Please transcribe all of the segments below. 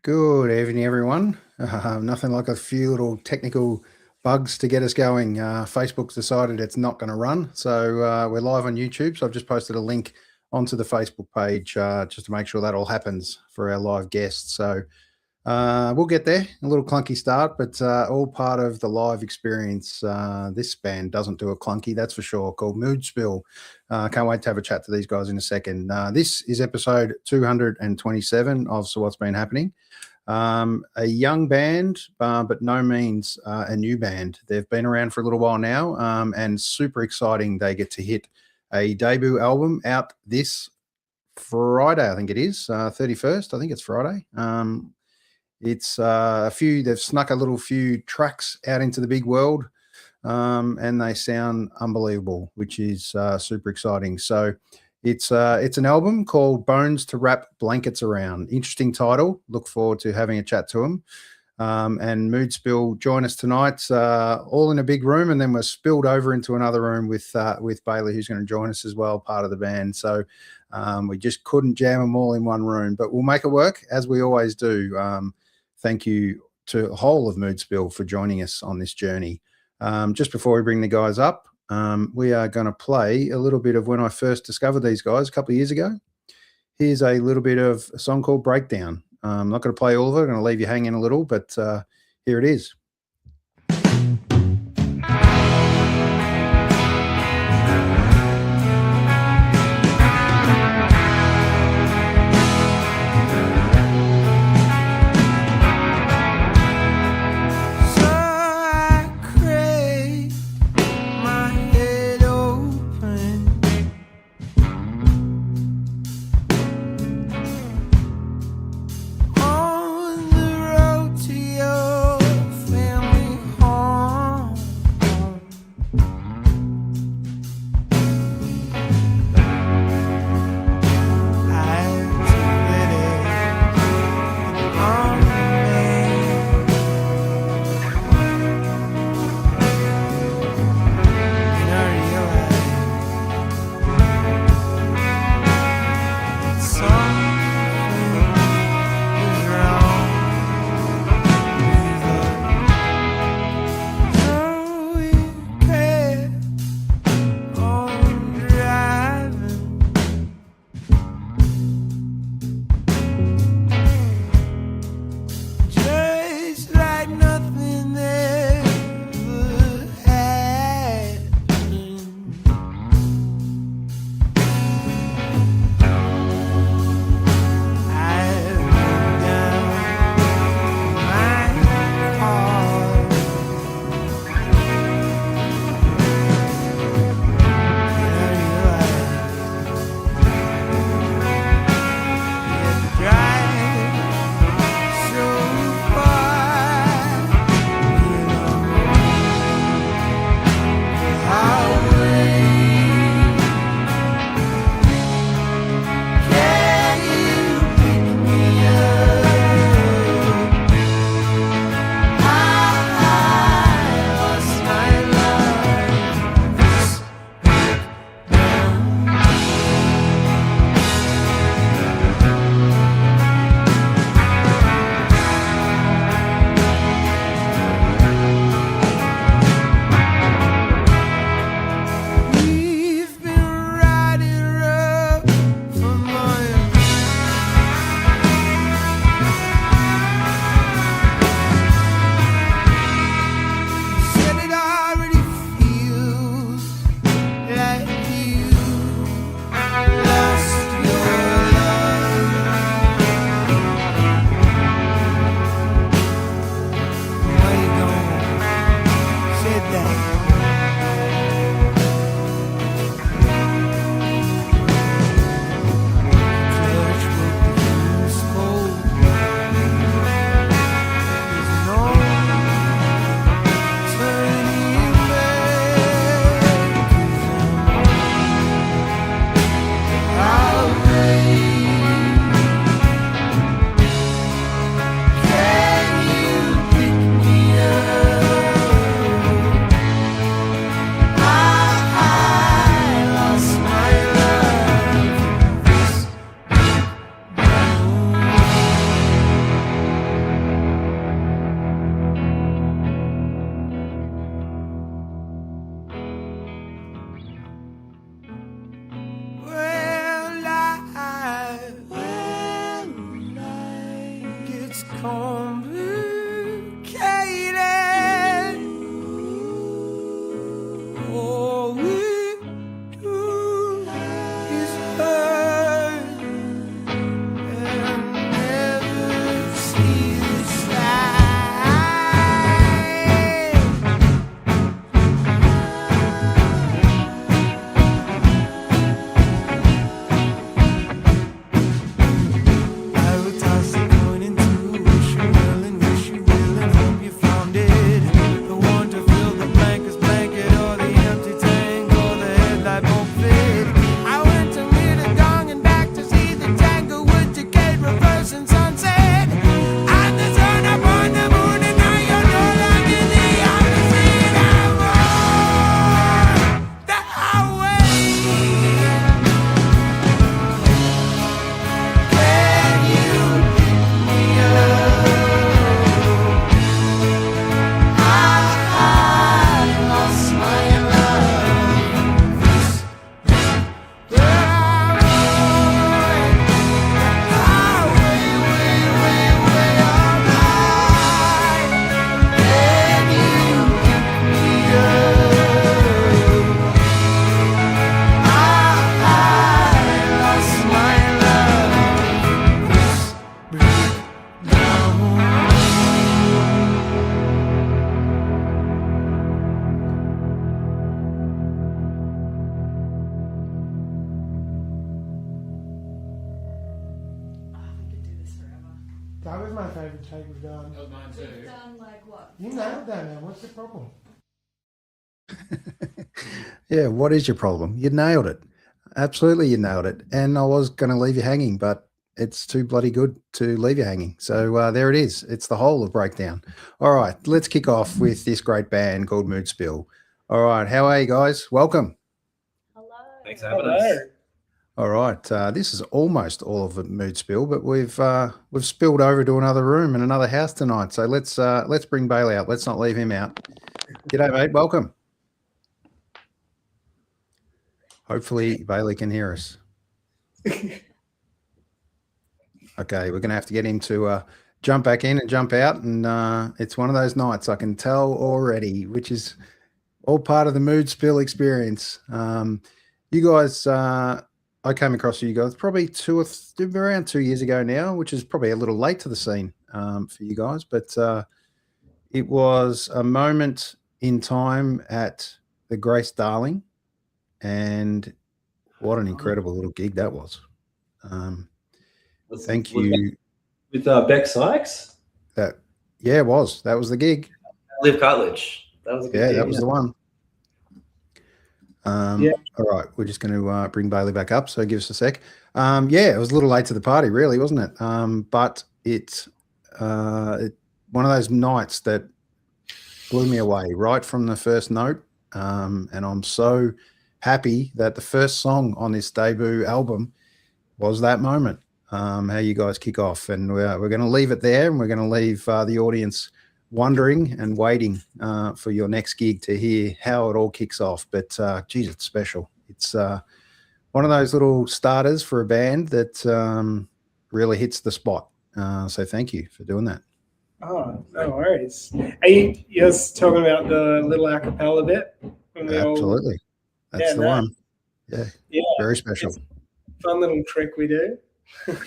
Good evening, everyone. Nothing like a few little technical bugs to get us going. Facebook's decided it's not going to run, so we're live on YouTube. So I've just posted a link onto the Facebook page just to make sure that all happens for our live guests. So we'll get there. A little clunky start, but all part of the live experience. This band doesn't do a clunky, that's for sure, called Mood Spill. Can't wait to have a chat to these guys in a second. This is episode 227 of So What's Been Happening. A young band, but no means a new band. They've been around for a little while now, and super exciting. They get to hit a debut album out this Friday, I think it is, 31st. I think it's Friday. It's they've snuck a little few tracks out into the big world, and they sound unbelievable, which is super exciting. So it's an album called Bones to Wrap Blankets Around. Interesting title. Look forward to having a chat to them. And Mood Spill join us tonight, all in a big room, and then we're spilled over into another room with Bailey, who's going to join us as well, part of the band. So we just couldn't jam them all in one room, but we'll make it work as we always do. Thank you to the whole of Mood Spill for joining us on this journey. Just before we bring the guys up, we are going to play a little bit of when I first discovered these guys a couple of years ago. Here's a little bit of a song called Breakdown. I'm not going to play all of it. I'm going to leave you hanging a little, but here it is. On the road to your family home. We've done like what? You nailed that, man. What's the problem? Yeah, what is your problem? You nailed it. Absolutely, you nailed it. And I was going to leave you hanging, but it's too bloody good to leave you hanging. So there it is. It's the whole of Breakdown. All right, let's kick off with this great band called Mood Spill. All right, how are you guys? Welcome. Hello. Thanks for having us. All right, this is almost all of a Mood Spill, but we've spilled over to another room in another house tonight. So let's bring Bailey out. Let's not leave him out. G'day, mate. Welcome. Hopefully Bailey can hear us. Okay, we're going to have to get him to jump back in and jump out. And it's one of those nights I can tell already, which is all part of the Mood Spill experience. You guys, I came across you guys probably around 2 years ago now, which is probably a little late to the scene for you guys. But it was a moment in time at the Grace Darling. And what an incredible little gig that was. Thank you. With Beck Sykes? That was the gig. Liv Cartledge. That was a good gig. That was the one. All right, we're just going to bring Bailey back up, so give us a sec. It was a little late to the party, really, wasn't it? But it's one of those nights that blew me away right from the first note. And I'm so happy that the first song on this debut album was that moment. How you guys kick off, and we're going to leave it there, and we're going to leave the audience wondering and waiting for your next gig to hear how it all kicks off. But geez, it's special. It's one of those little starters for a band that really hits the spot. So thank you for doing that. Oh, no worries. Are you just talking about the little a cappella bit? Absolutely. That's the one. Yeah. Very special. It's a fun little trick we do.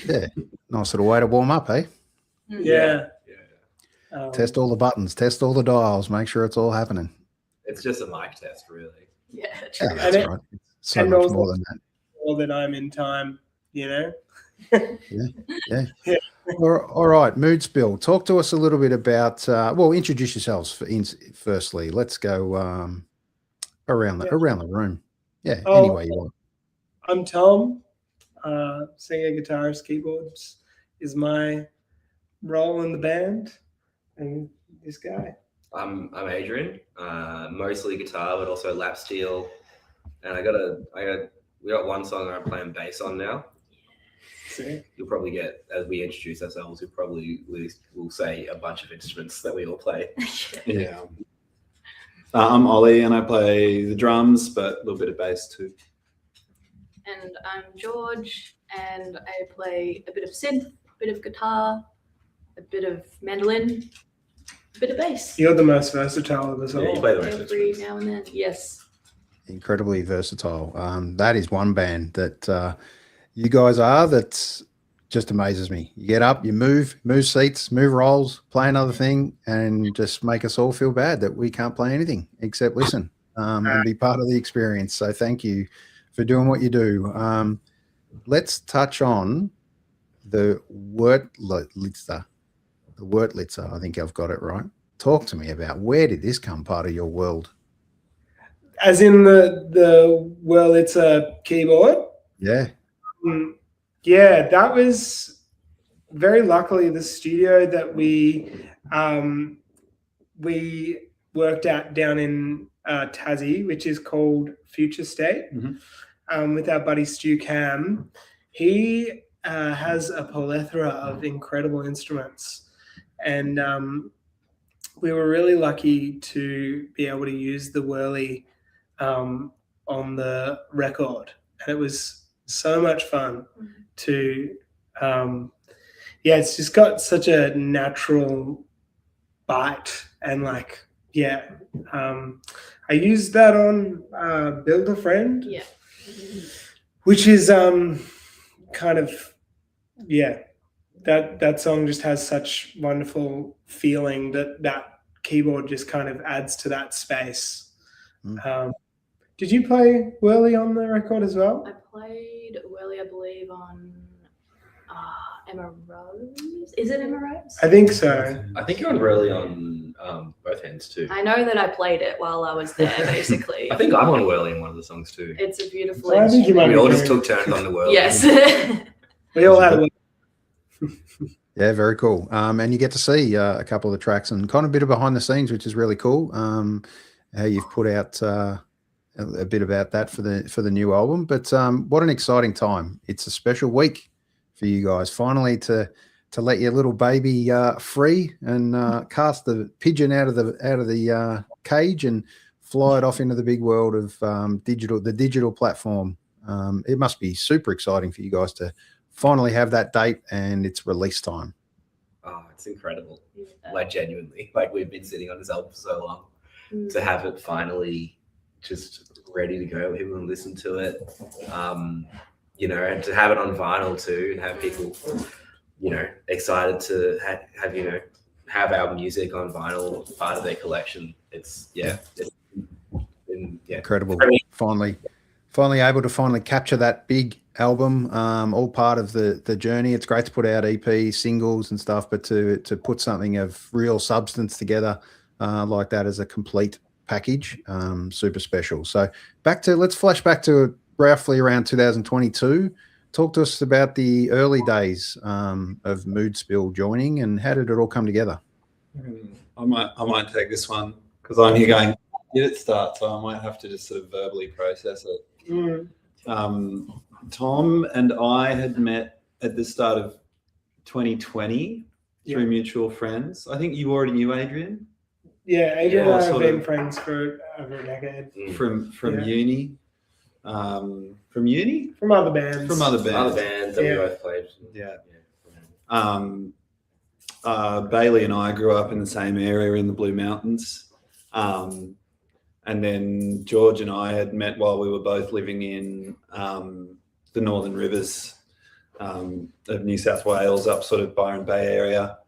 Yeah. Nice little way to warm up, eh? Yeah. Test all the buttons, test all the dials, make sure it's all happening. It's just a mic test, really. Yeah, true. That's right. It's so much more than that. More than I'm in time, Yeah. All right, Mood Spill. Talk to us a little bit about. Introduce yourselves firstly. Let's go around the room. Yeah. Any way you want. I'm Tom. Singer, guitarist, keyboards is my role in the band, and this guy. I'm Adrian. Mostly guitar, but also lap steel. And we got one song I'm playing bass on now. See? You'll probably get, as we introduce ourselves, we'll say a bunch of instruments that we all play. Yeah. I'm Ollie, and I play the drums, but a little bit of bass too. And I'm George, and I play a bit of synth, a bit of guitar, a bit of mandolin, a bit of bass. You're the most versatile of us all. Yeah, you play the most every now and then. Yes. Incredibly versatile. That is one band that you guys are that just amazes me. You get up, you move seats, move roles, play another thing, and just make us all feel bad that we can't play anything except listen and be part of the experience. So thank you for doing what you do. Let's touch on the Wurtlitzer. The Wurtlitzer, I think I've got it right. Talk to me about, where did this come part of your world? As in it's a keyboard? Yeah. That was very luckily the studio that we worked at down in Tassie, which is called Future State, with our buddy Stu Cam. He has a plethora of incredible instruments, and we were really lucky to be able to use the Whirly on the record, and it was so much fun to it's just got such a natural bite, and I used that on Build a Friend, which is kind of that song just has such wonderful feeling that keyboard just kind of adds to that space. Did you play Whirly on the record as well? I played Whirly, I believe, on Emma Rose. Is it Emma Rose? I think so. I think you're on Whirly on both ends too. I know that I played it while I was there, basically. I think I'm on Whirly in one of the songs too. It's a beautiful I think you might instrument. We be all just doing- took turns on the Whirly. Yes. We all had a Yeah, very cool. And you get to see a couple of the tracks and kind of a bit of behind the scenes, which is really cool. How you've put out a bit about that for the new album. But what an exciting time! It's a special week for you guys. Finally, to let your little baby free and cast the pigeon out of the cage and fly it off into the big world of the digital platform. It must be super exciting for you guys to finally have that date and its release time. Oh, it's incredible. Yeah. Like genuinely, like we've been sitting on this album for so long to have it finally just ready to go. People can listen to it, you know, and to have it on vinyl too, and have people, you know, excited to have you know, have our music on vinyl part of their collection. It's Incredible. I mean- Finally able to capture that big album, all part of the journey. It's great to put out EP singles and stuff, but to put something of real substance together like that as a complete package, super special. So let's flash back to roughly around 2022. Talk to us about the early days of Mood Spill joining, and how did it all come together? I might take this one because I'm here going, did it start? So I might have to just sort of verbally process it. Tom and I had met at the start of 2020 through mutual friends. I think you already knew Adrian. Yeah, Adrian Yeah, and I have sort been of. friends for over a decade. From Yeah. uni. From uni? From other bands. From other some other bands. bands that Yeah. we both played. Yeah. Bailey and I grew up in the same area in the Blue Mountains. And then George and I had met while we were both living in the Northern Rivers of New South Wales, up sort of Byron Bay area.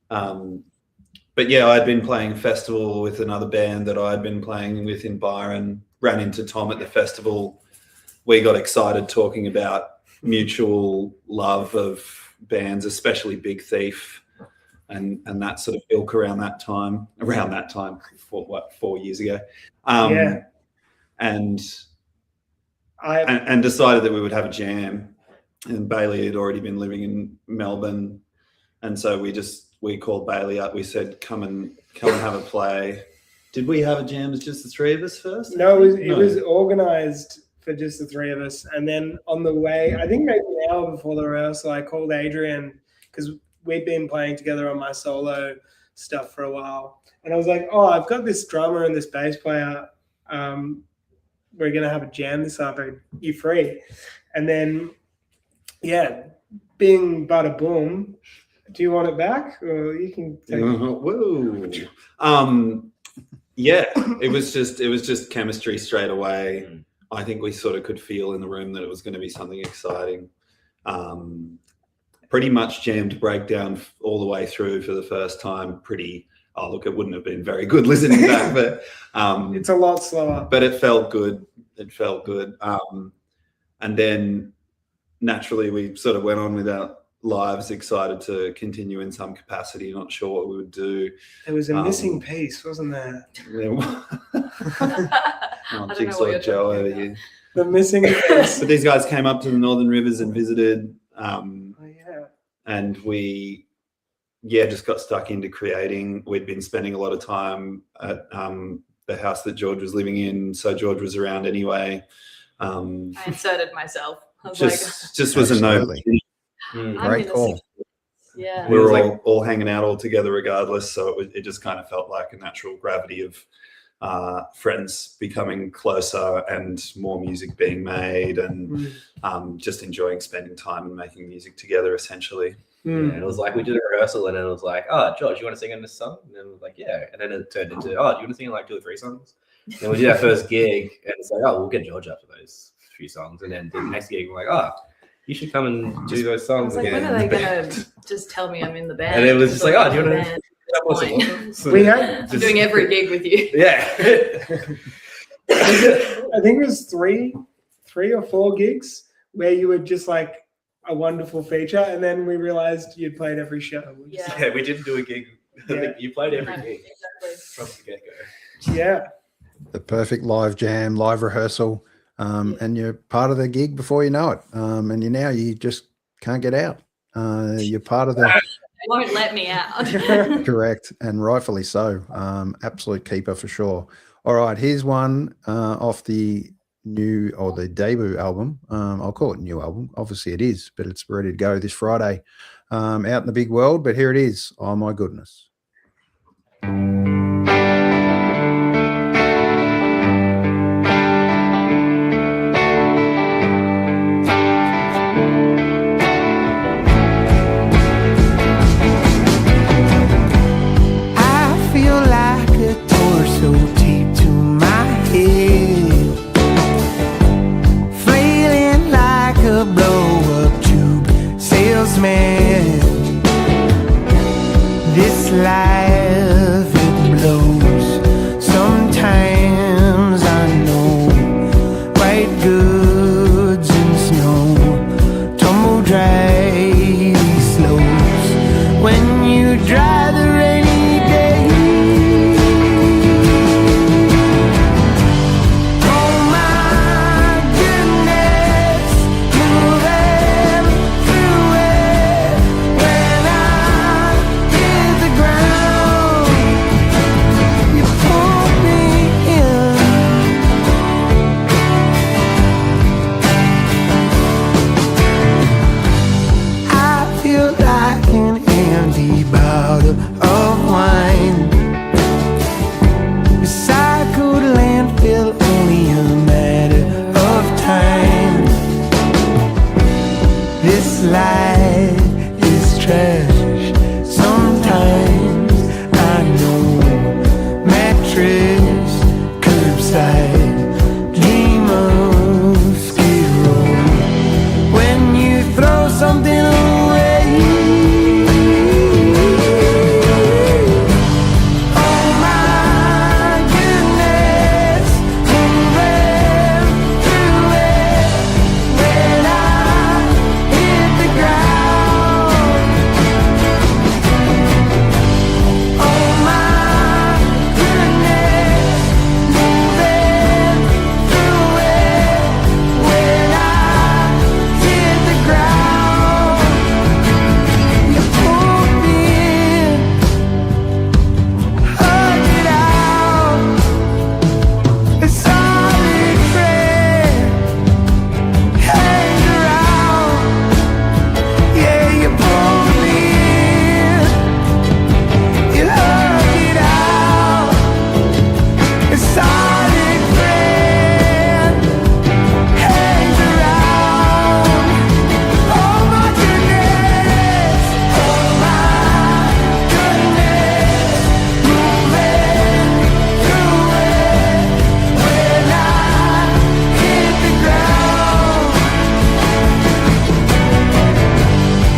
But yeah, I'd been playing a festival with another band that I'd been playing with in Byron, ran into Tom at the festival. We got excited talking about mutual love of bands, especially Big Thief and that sort of ilk around that time, 4 years ago. And decided that we would have a jam. And Bailey had already been living in Melbourne, and so we called Bailey up. We said, come and have a play. Did we have a jam as just the three of us first? No, it was organised for just the three of us. And then on the way, I think maybe an hour before the rehearsal, I called Adrian because we'd been playing together on my solo stuff for a while. And I was like, oh, I've got this drummer and this bass player. We're going to have a jam this afternoon. You free? And then, yeah, bing, bada boom. Do you want it back? Or you can take it. Whoa. Yeah, it was just chemistry straight away. I think we sort of could feel in the room that it was going to be something exciting. Pretty much jammed breakdown all the way through for the first time. Look, it wouldn't have been very good listening back, but It's a lot slower. but it felt good. And then naturally we sort of went on with our lives, excited to continue in some capacity, not sure what we would do. There was a missing piece, wasn't there? Jigsaw you're Joe talking over about. here. The missing piece. But these guys came up to the Northern Rivers and visited, Oh, yeah. and we just got stuck into creating. We'd been spending a lot of time at the house that George was living in, so George was around anyway. I inserted myself. I was Just was a no. Absolutely. I'm Great gonna call. yeah. We were It was all hanging out all together regardless, so it just kind of felt like a natural gravity of friends becoming closer and more music being made, and just enjoying spending time and making music together essentially. And it was like we did a rehearsal, and then it was like, oh, George, you want to sing in this song? And then it was like, yeah. And then it turned into, oh, do you want to sing like 2 or 3 songs? And we did our first gig, and it's like, oh, we'll get George up for those few songs. And then the next gig, we're like, oh, you should come and do those I songs was like, again. when are they gonna just tell me I'm in the band? And it was just like, oh, do you want Band. to? We had, I'm doing every gig with you. Yeah. I think it was three or 4 gigs where you would just like a wonderful feature. And then we realized you'd played every show. Yeah. Yeah, we didn't do a gig. I Yeah. think you played every No, gig exactly. from the get-go. Yeah. The perfect live jam, live rehearsal, and you're part of the gig before you know it. And you just can't get out. You're part of the They won't let me out. correct, and rightfully so. Absolute keeper for sure. All right, here's one off the new or the debut album. I'll call it new album. Obviously it is, but it's ready to go this Friday out in the big world. But here it is. Oh my goodness. I feel like a torso taped to my head, flailing like a blow-up tube salesman. This life, it blows. Sometimes I know white goods and snow tumble dry these slopes when you dry the rainy day. Oh my goodness, moving through it when I hit the ground. You pulled me in. I feel like an empty bottle of wine, recycled landfill, only a matter of time. This life is trash. Sometimes I know mattress, curbside, dream of skid row when you throw something away. Oh my goodness, moving through it when I hit the ground. Oh my goodness, moving through it when I hit the ground. You pulled me in, hug it out, a solid friend, hang around. Yeah, you pulled me in, you hug it out, a solid friend, hang around. Oh my goodness, moving through it when I hit the ground.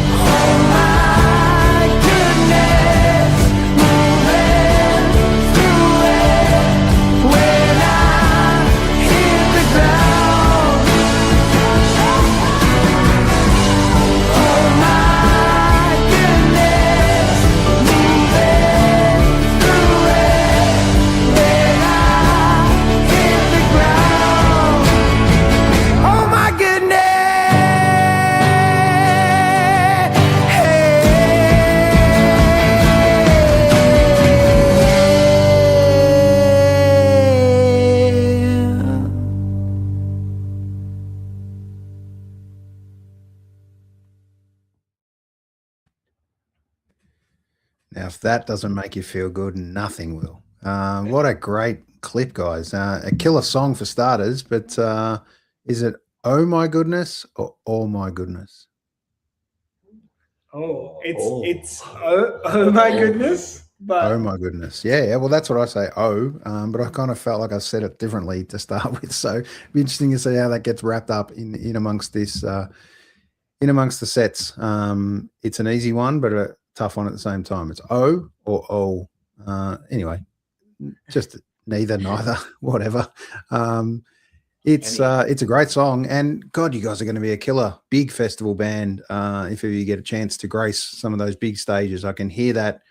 Oh my goodness, moving through it when I hit the ground. Oh my goodness, moving through it when I hit the ground. Oh my goodness. Now, if that doesn't make you feel good, nothing will. What a great clip, guys. A killer song for starters, but is it Oh My Goodness or Oh My Goodness? Oh, Oh. it's oh my goodness. But Oh My Goodness. Yeah. Well, that's what I say, but I kind of felt like I said it differently to start with. So it'd be interesting to see how that gets wrapped up in amongst this, in amongst the sets. It's an easy one, but a tough one at the same time. It's O or O. Anyway, just neither, whatever. It's a great song, and God, you guys are going to be a killer big festival band. If ever you get a chance to grace some of those big stages, I can hear that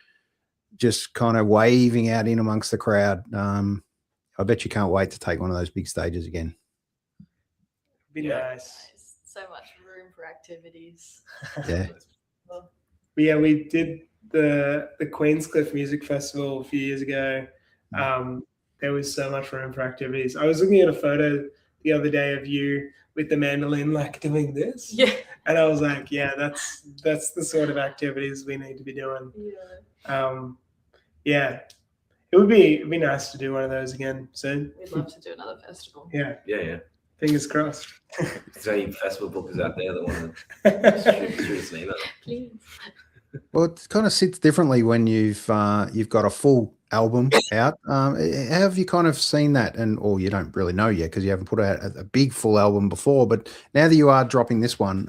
just kind of waving out in amongst the crowd. I bet you can't wait to take one of those big stages again. Be nice. So much room for activities. Yeah. Yeah, we did the Queenscliff Music Festival a few years ago. There was so much room for activities. I was looking at a photo the other day of you with the mandolin, like doing this. Yeah. And I was like, yeah, that's the sort of activities we need to be doing. Yeah. It'd be nice to do one of those again soon. We'd love to do another festival. Yeah. Yeah. Fingers crossed. Is there any festival bookers out there that want to shoot us an email? Please. Well, it kind of sits differently when you've got a full album out. Have you kind of seen that, or you don't really know yet because you haven't put out a big full album before? But now that you are dropping this one,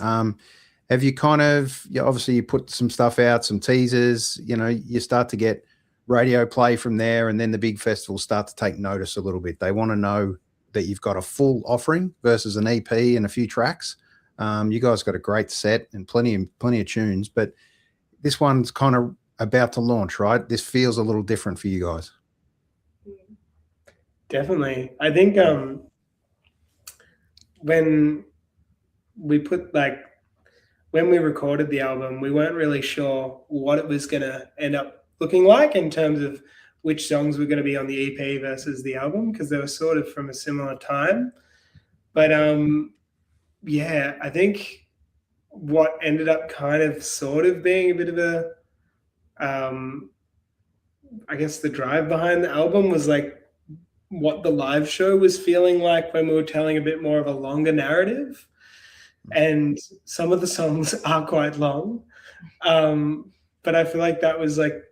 have you kind of obviously you put some stuff out, some teasers. You start to get radio play from there, and then the big festivals start to take notice a little bit. They want to know that you've got a full offering versus an EP and a few tracks. You guys got a great set and plenty of tunes, but this one's kind of about to launch, right? This feels a little different for you guys. Definitely. I think when we recorded the album, we weren't really sure what it was going to end up looking like in terms of which songs were going to be on the EP versus the album, because they were sort of from a similar time. But I think what ended up kind of sort of being a bit of a I guess the drive behind the album was like what the live show was feeling like when we were telling a bit more of a longer narrative. And some of the songs are quite long. But I feel like that was like,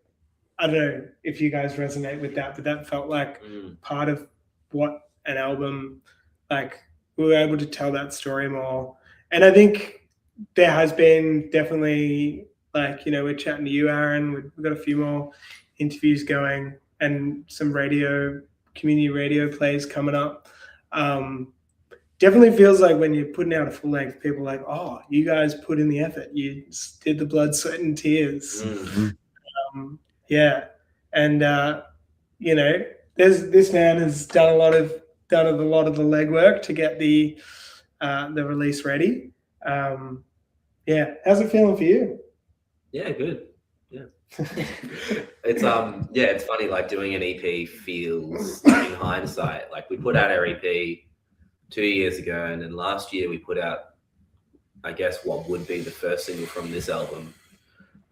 I don't know if you guys resonate with that, but that felt like part of what an album, like we were able to tell that story more. And I think there has been definitely like, we're chatting to you, Aaron, we've got a few more interviews going and some community radio plays coming up. Definitely feels like when you're putting out a full length, people are like, oh, you guys put in the effort. You did the blood, sweat and tears. And this man has done a lot of the legwork to get the release ready. How's it feeling for you? Yeah, good. Yeah. It's funny, like doing an EP feels in hindsight, like we put out our EP 2 years ago, and then last year we put out, I guess, what would be the first single from this album.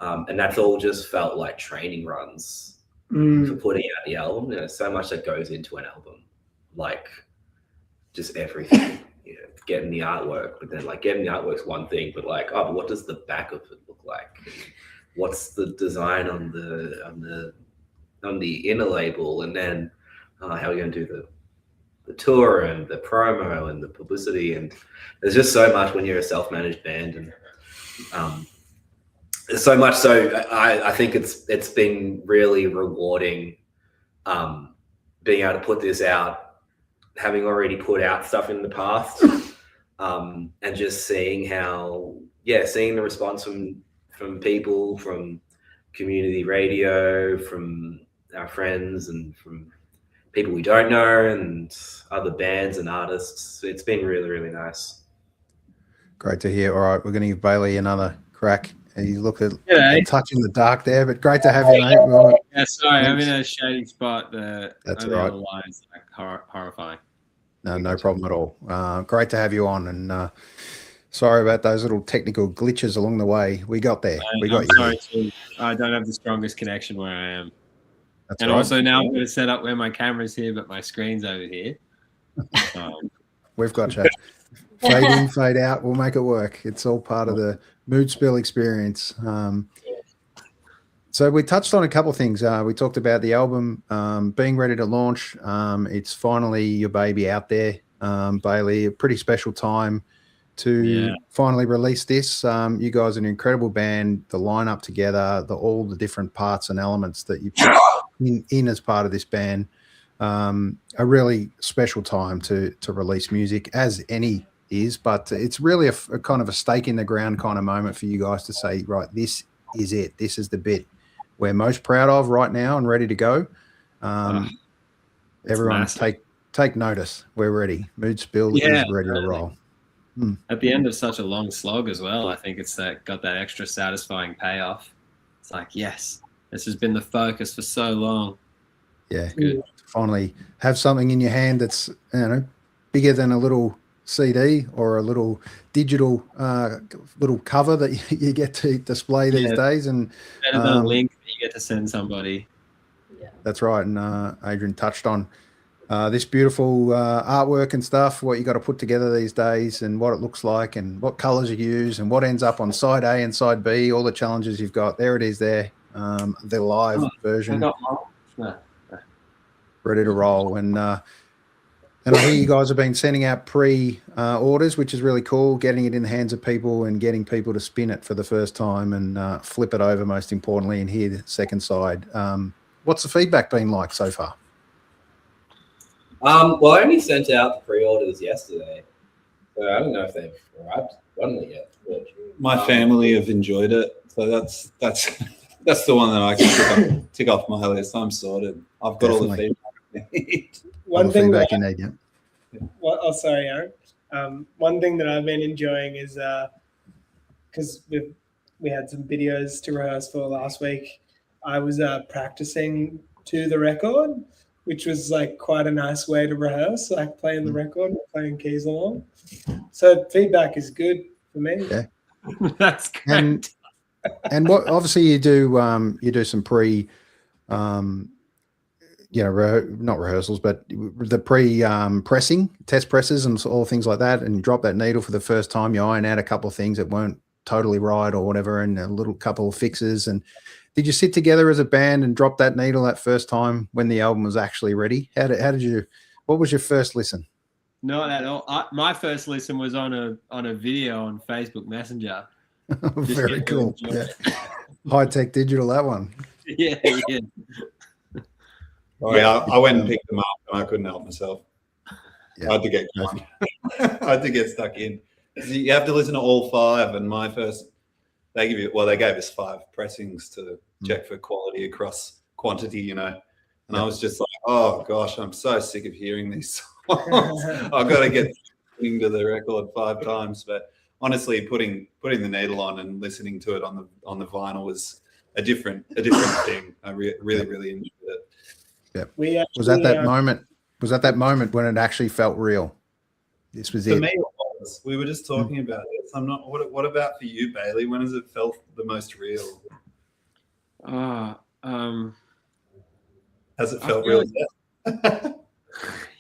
And that's all just felt like training runs for putting out the album. There's so much that goes into an album, like just everything, getting the artwork, but then like getting the artwork's one thing, but like, but what does the back of it look like? What's the design on the inner label? And then how are we going to do the tour and the promo and the publicity? And there's just so much when you're a self-managed band, and there's so much. So I think it's been really rewarding being able to put this out, having already put out stuff in the past, and just seeing seeing the response from people, from community radio, from our friends, and from people we don't know, and other bands and artists. It's been really, really nice. Great to hear. All right, we're going to give Bailey another crack. You look at touch in the dark there, but great to have you, mate. Yeah, sorry, I'm in a shady spot. That's all right. The line's like horrifying. No problem at all. Great to have you on, and sorry about those little technical glitches along the way. We got there. We got you. Sorry too. I don't have the strongest connection where I am. That's and right. Also now I'm going to set up where my camera's here, but my screen's over here. We've got you. Fade in, fade out. We'll make it work. It's all part of the mood spill experience. So we touched on a couple of things. We talked about the album being ready to launch. It's finally your baby out there, Bailey. A pretty special time to finally release this. You guys are an incredible band. The lineup together, all the different parts and elements that you put in as part of this band. a really special time to release music, as any is, but it's really a kind of a stake in the ground kind of moment for you guys to say, right, this is it. This is the bit we're most proud of right now and ready to go. Everyone massive. take notice. We're ready. Mood Spill is ready to roll. At the end of such a long slog as well, I think it's got that extra satisfying payoff. It's like, yes, this has been the focus for so long. Yeah, good. To finally have something in your hand that's, bigger than a little CD or a little digital little cover that you get to display these days, and better than a link that you get to send somebody. Yeah. That's right. And Adrian touched on this beautiful artwork and stuff, what you got to put together these days and what it looks like and what colors you use and what ends up on side A and side B, all the challenges you've got. There it is there, the live version. Ready to roll. And I hear you guys have been sending out pre-orders, which is really cool, getting it in the hands of people and getting people to spin it for the first time and flip it over, most importantly, and hear the second side. What's the feedback been like so far? Well, I only sent out the pre-orders yesterday, so I don't know if they've arrived. Gotten it yet. But, My family have enjoyed it, so that's that's the one that I can tick off my list. I'm sorted. I've got all the feedback. One thing feedback you need, Aaron. One thing that I've been enjoying is because we had some videos to rehearse for last week. I was practicing to the record, which was like quite a nice way to rehearse, like playing the record and playing keys along. So feedback is good for me. Yeah. That's great. And what obviously you do some pre not rehearsals, but the pressing, test presses and all things like that, and you drop that needle for the first time, you iron out a couple of things that weren't totally right or whatever, and a little couple of fixes. And did you sit together as a band and drop that needle that first time when the album was actually ready? What was your first listen? Not at all. My first listen was on a video on Facebook Messenger. Very cool. Yeah. High-tech digital, that one. Yeah. Sorry, I went and picked them up and I couldn't help myself. Yeah. I had to get going. I had to get stuck in. You have to listen to all five, and they gave us 5 pressings to check for quality across quantity, and I was just like, oh gosh, I'm so sick of hearing these songs. I've got to get into the record 5 times. But honestly, putting the needle on and listening to it on the vinyl was a different thing. I really enjoyed it. Yeah. Was that that moment when it actually felt real? This was For it. me, it was. We were just talking about it. I'm not. What about for you, Bailey? When has it felt the most real? Has it felt real?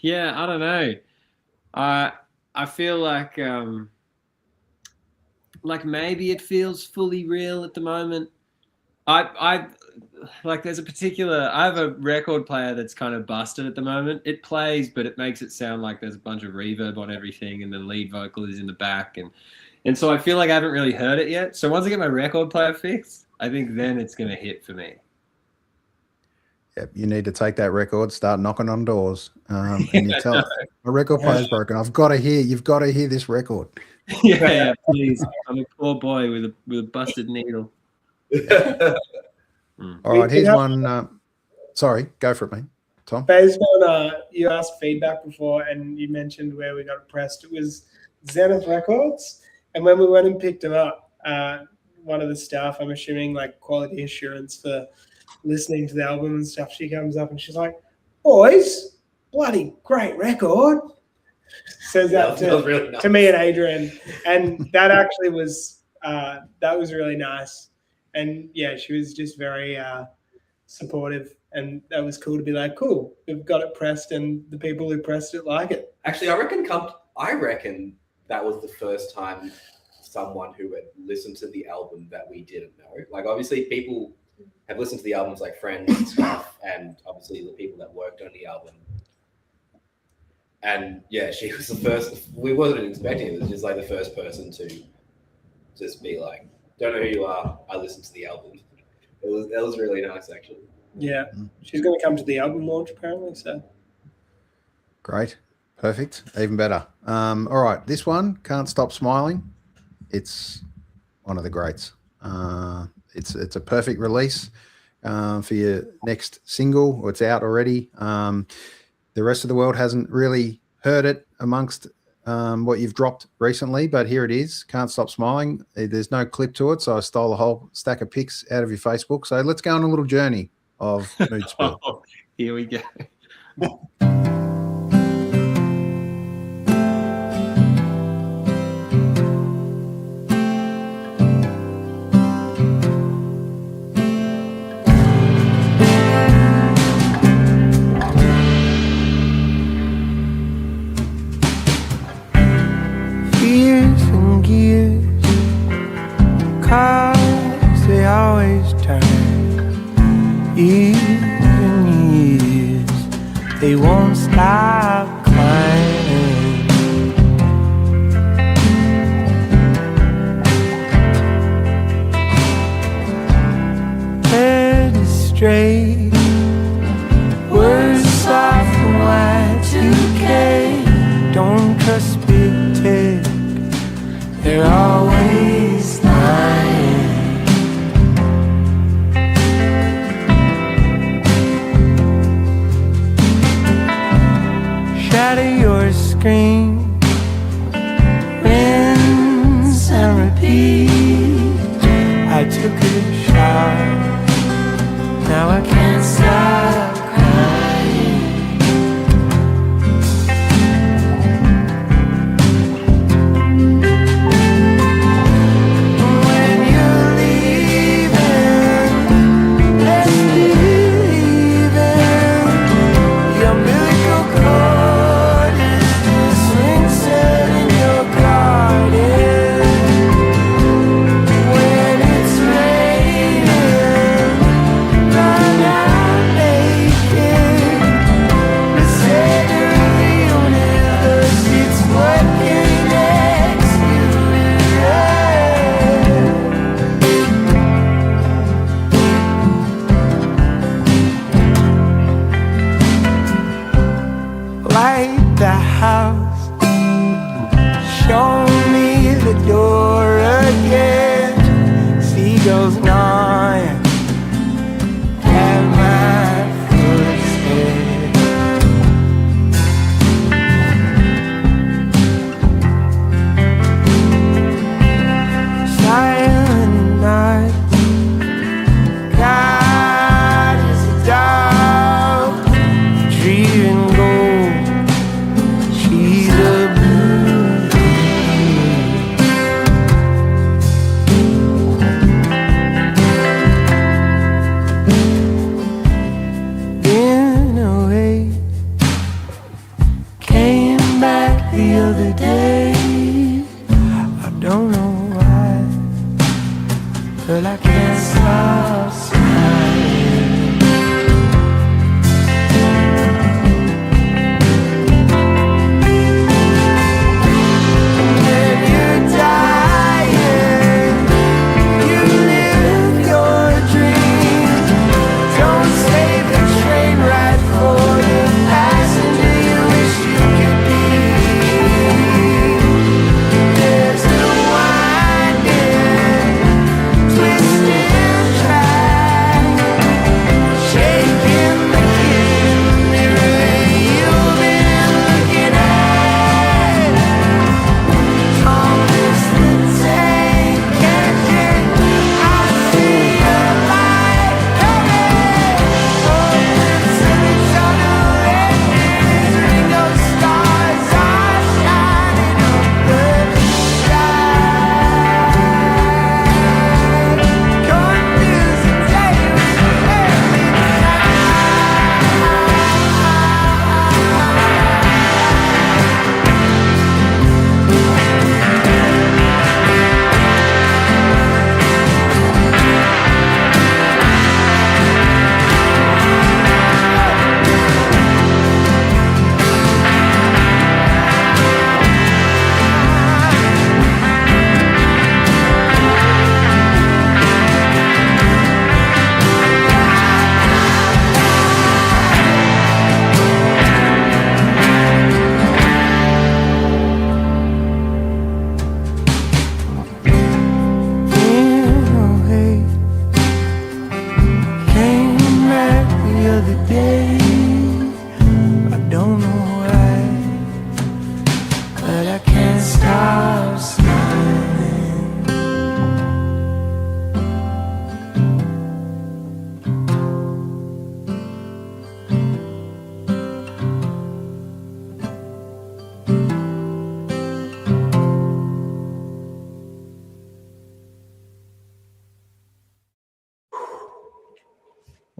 Yeah, I don't know. I feel like maybe it feels fully real at the moment. I there's I have a record player that's kind of busted at the moment. It plays, but it makes it sound like there's a bunch of reverb on everything and the lead vocal is in the back. And so I feel like I haven't really heard it yet. So once I get my record player fixed, I think then it's going to hit for me. Yep, you need to take that record, start knocking on doors, and you tell my record player's broken. You've got to hear this record. Yeah, please. I'm a poor boy with a busted needle. All right, here's one. Sorry, go for it, mate. Tom? Based on you asked feedback before, and you mentioned where we got it pressed. It was Zenith Records, and when we went and picked them up, one of the staff, I'm assuming like quality assurance for listening to the album and stuff, she comes up and she's like, "Boys, bloody great record." Says that really nice. to me and Adrian, and that actually was that was really nice. And yeah, she was just very supportive, and that was cool to be like, cool, we've got it pressed, and the people who pressed it like it. Actually, I reckon that was the first time someone who had listened to the album that we didn't know. Like, obviously, people have listened to the albums, like friends and stuff, and obviously the people that worked on the album. And yeah, she was the first. We wasn't expecting it. It was just like the first person to just be like, "Don't know who you are. I listened to the album." That was really nice, actually. Yeah, she's going to come to the album launch apparently. So Great. Perfect. Even better. All right. This one, Can't Stop Smiling. It's one of the greats. It's a perfect release for your next single, or it's out already. The rest of the world hasn't really heard it amongst what you've dropped recently, but here it is, Can't Stop Smiling. There's no clip to it, so I stole a whole stack of pics out of your Facebook. So let's go on a little journey of mood spill. Here we go. Fears and gears, cars, they always turn. Even years, they won't stop climbing. Head is straight, words soft and Y2K. Don't trust big tech, they're always lying. Shatter your screen, rinse and repeat. I took a shower, now I can't stop crying. When you're leaving, let's believe in your umbilical cord is just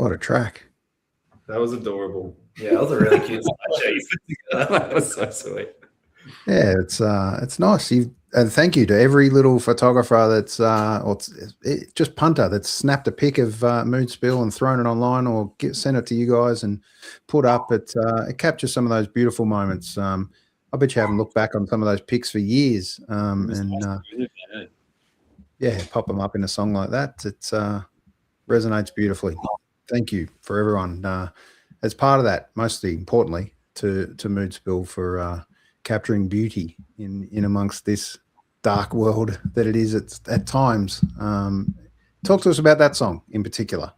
What a track. That was adorable. Yeah, that was a really cute slideshow you put together. That was so sweet. Yeah, it's nice. And thank you to every little photographer that's just punter that's snapped a pic of Mood Spill and thrown it online or sent it to you guys and put up. It captures some of those beautiful moments. I bet you haven't looked back on some of those pics for years. Yeah, pop them up in a song like that. It resonates beautifully. Thank you for everyone as part of that. Mostly importantly to Mood Spill for capturing beauty in amongst this dark world that it is at times. Talk to us about that song in particular.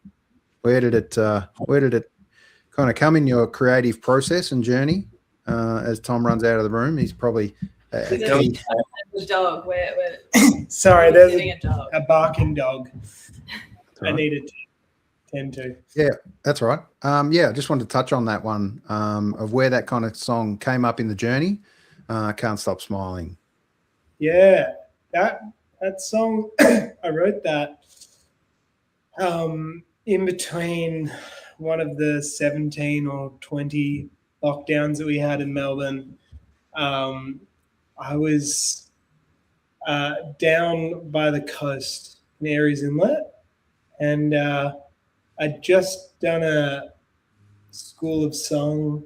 Where did it kind of come in your creative process and journey? As Tom runs out of the room, he's probably The dog. We're Sorry, there's sitting a dog. a barking dog. I right. needed to tend to. Yeah, that's right. I just wanted to touch on that one of where that kind of song came up in the journey. Can't Stop Smiling. Yeah, that song, I wrote that in between one of the 17 or 20 lockdowns that we had in Melbourne. I was down by the coast in Aries Inlet, and I'd just done a School of Song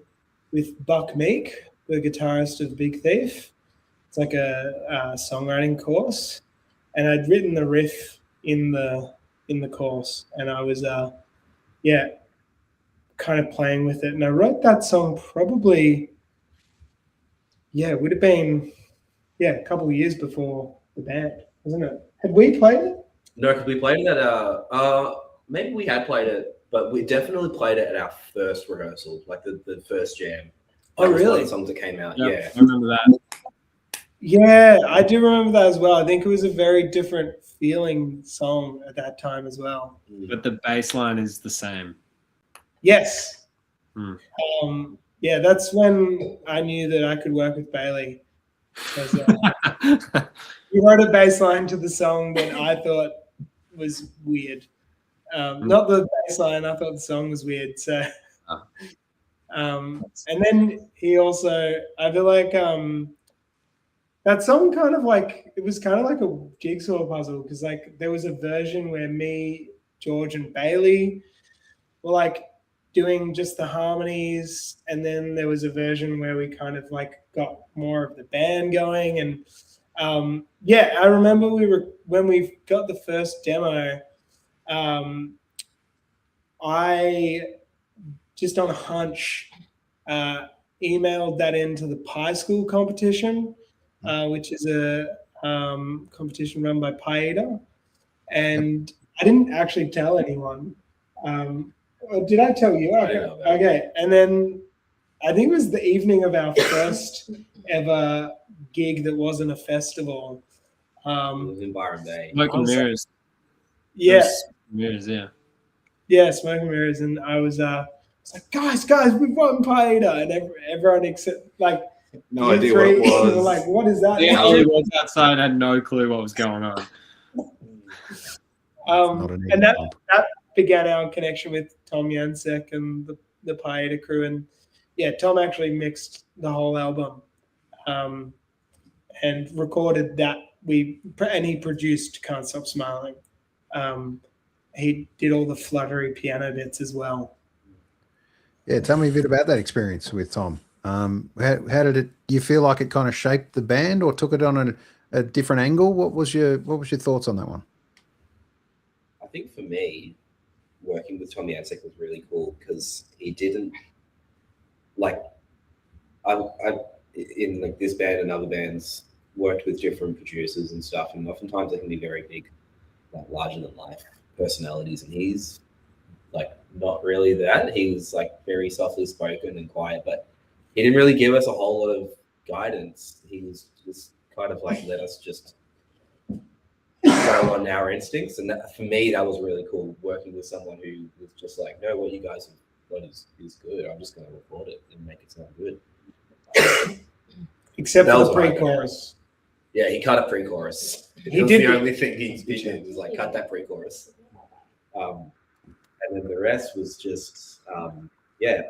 with Buck Meek, the guitarist of Big Thief. It's like a songwriting course, and I'd written the riff in the course, and I was kind of playing with it. And I wrote that song probably it would have been a couple of years before the band, wasn't it? Had we played it? No, because we played it at maybe we had played it, but we definitely played it at our first rehearsal, like the first jam. That was one of the songs that came out. Yeah. I remember that. Yeah, I do remember that as well. I think it was a very different feeling song at that time as well. But the bass line is the same. Yes. Hmm. That's when I knew that I could work with Bailey. Because he wrote a bass line to the song that I thought was weird. Not the bass line, I thought the song was weird. So, and then he also, I feel like that song kind of like, it was kind of like a jigsaw puzzle, because like there was a version where me, George, and Bailey were like doing just the harmonies, and then there was a version where we kind of like got more of the band going. And I remember when we got the first demo, I just on a hunch emailed that into the Pie School competition, which is a competition run by Pieater, and I didn't actually tell anyone. Or did I tell you? Okay. And then I think it was the evening of our first ever gig that wasn't a festival. It was in Byron Bay. Smoke and Mirrors. Yeah. Mirrors, yeah. Yeah, Smoke and Mirrors. And I was like, guys, we've won Pieater. And everyone except like No idea what it was. Were like, what is that? The only ones outside had no clue what was going on. And that began our connection with Tom Jansek and the Pieater crew. And Tom actually mixed the whole album and recorded that. And he produced Can't Stop Smiling. He did all the fluttery piano bits as well. Yeah, tell me a bit about that experience with Tom. How did it? Do you feel like it kind of shaped the band, or took it on a different angle? What was your thoughts on that one? I think for me, working with Tom Jansek was really cool because he didn't like I in like this band and other bands worked with different producers and stuff, and oftentimes they can be very big, like larger than life personalities, and he's like not really that. He was like very softly spoken and quiet, but he didn't really give us a whole lot of guidance. He was just kind of like let us just go on our instincts, and that, for me, that was really cool working with someone who was just like, no, what you guys have got is good. I'm just going to record it and make it sound good. Except for the pre-chorus. Yeah, he cut a pre-chorus. He did the only thing he did was like cut that pre-chorus. and then the rest was just yeah,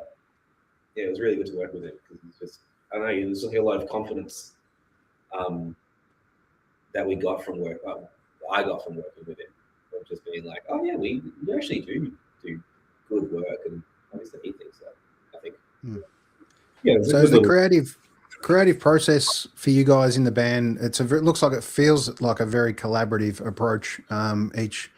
it was really good to work with him because he's just, I don't know, there's a lot of confidence that we got from work. I got from working with him, of just being like, oh yeah, we actually do good work, and obviously he thinks that. I think. Yeah. So is the creative process for you guys in the band, it looks like it feels like a very collaborative approach. Each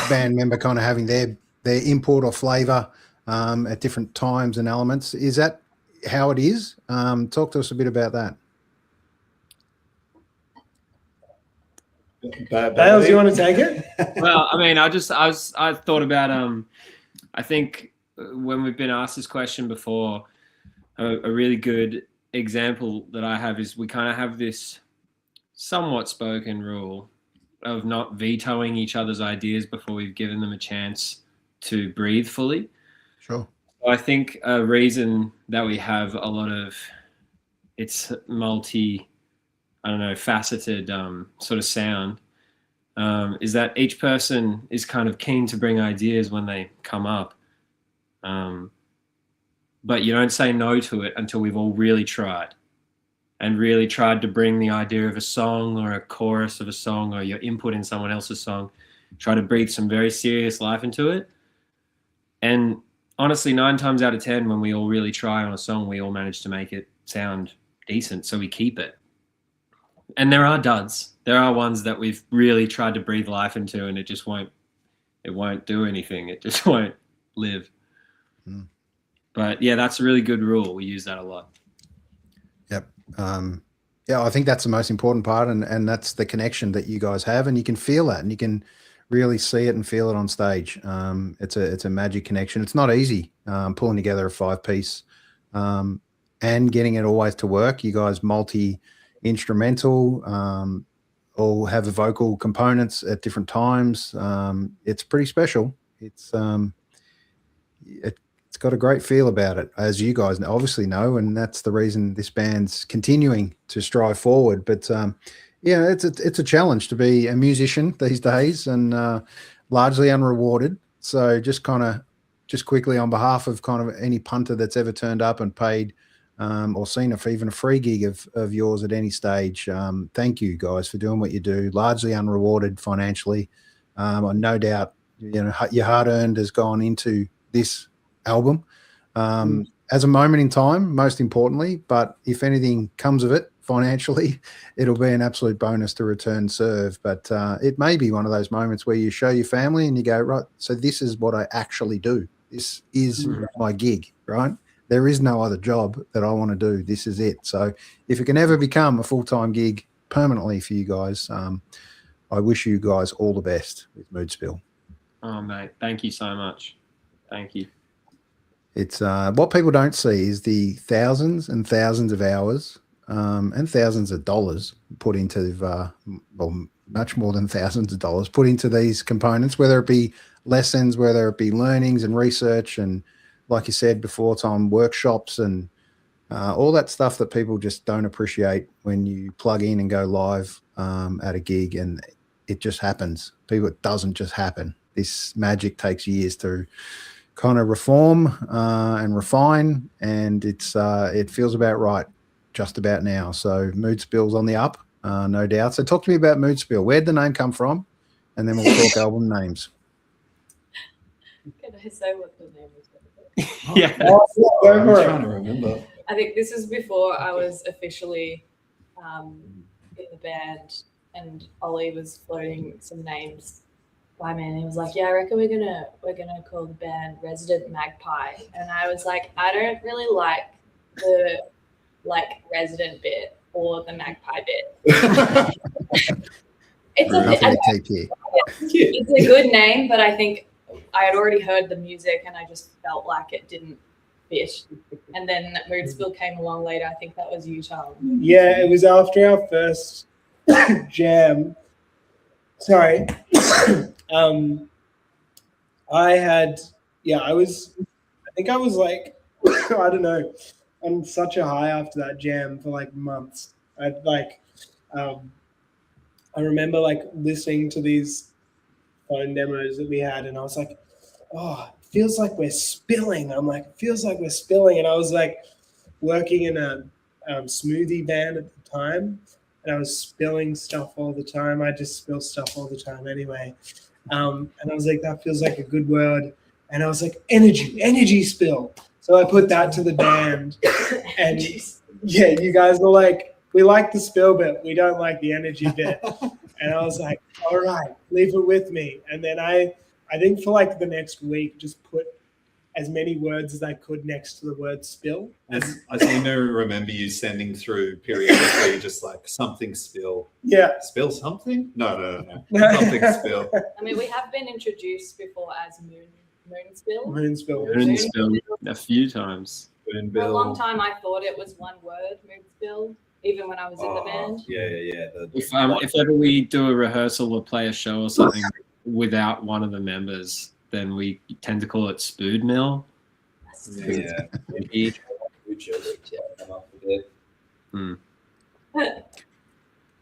band member kind of having their input or flavor at different times and elements. Is that how it is? Talk to us a bit about that. Bales, you want to take it? Well, I mean, I thought about I think when we've been asked this question before, a really good example that I have is we kind of have this somewhat spoken rule of not vetoing each other's ideas before we've given them a chance to breathe fully. Sure. I think a reason that we have a lot of it's faceted sort of sound is that each person is kind of keen to bring ideas when they come up. But you don't say no to it until we've all really tried to bring the idea of a song or a chorus of a song or your input in someone else's song, try to breathe some very serious life into it. And honestly, 9 times out of 10, when we all really try on a song, we all manage to make it sound decent. So we keep it. And there are duds. There are ones that we've really tried to breathe life into and it won't do anything. It just won't live. Mm. But yeah, that's a really good rule. We use that a lot. Yep. Yeah, I think that's the most important part, and that's the connection that you guys have, and you can feel that, and you can really see it and feel it on stage. It's a magic connection. It's not easy pulling together a 5-piece and getting it always to work. You guys multi-instrumental, all have vocal components at different times. It's pretty special. It's got a great feel about it, as you guys obviously know, and that's the reason this band's continuing to strive forward. But yeah, it's a challenge to be a musician these days, and largely unrewarded. So just quickly on behalf of kind of any punter that's ever turned up and paid or seen even a free gig of yours at any stage, thank you guys for doing what you do. Largely unrewarded financially. No doubt, your hard-earned has gone into this album as a moment in time, most importantly, but if anything comes of it financially, it'll be an absolute bonus to return serve. But it may be one of those moments where you show your family and you go, right, so this is what I actually do. This is my gig, right? There is no other job that I want to do. This is it. So if it can ever become a full-time gig permanently for you guys, I wish you guys all the best with Mood Spill. Oh, mate, thank you so much. Thank you. It's what people don't see is the thousands and thousands of hours and thousands of dollars put into, much more than thousands of dollars put into these components, whether it be lessons, whether it be learnings and research, and like you said before, Tom, workshops and all that stuff that people just don't appreciate when you plug in and go live at a gig, and it just happens. It doesn't just happen. This magic takes years to kind of reform and refine, and it feels about right just about now. So Mood Spill's on the up, no doubt. So talk to me about Mood Spill. Where'd the name come from? And then we'll talk album names. Can I say what the name was? Yeah. I'm trying to remember. I think this is before I was officially in the band, and Ollie was floating some names by me, and he was like, "Yeah, I reckon we're gonna call the band Resident Magpie." And I was like, "I don't really like the resident bit or the magpie bit." It's a good name, but I think I had already heard the music and I just felt like it didn't fit. And then Mood Spill came along later. I think that was you, Tom. Yeah, it was after our first jam. Sorry. I think I was like, I don't know, on such a high after that jam for like months. I remember like listening to these phone demos that we had, and I was like, oh, it feels like we're spilling. I'm like, it feels like we're spilling. And I was like working in a smoothie van at the time, and I was spilling stuff all the time. I just spill stuff all the time anyway. And I was like, that feels like a good word. And I was like, energy spill. So I put that to the band. And yeah, you guys were like, we like the spill bit, we don't like the energy bit. And I was like, all right, leave it with me. And then I think for like the next week, just put as many words as I could next to the word spill. I seem to remember you sending through periodically just like something spill. Yeah. Spill something? No. Something spill. I mean, we have been introduced before as moon spill. Moon spill. Moon spill a few times. For a long time, I thought it was one word, moon spill, even when I was in the band. Yeah. If ever we do a rehearsal or play a show or something without one of the members, then we tend to call it Spood Mill. Yeah.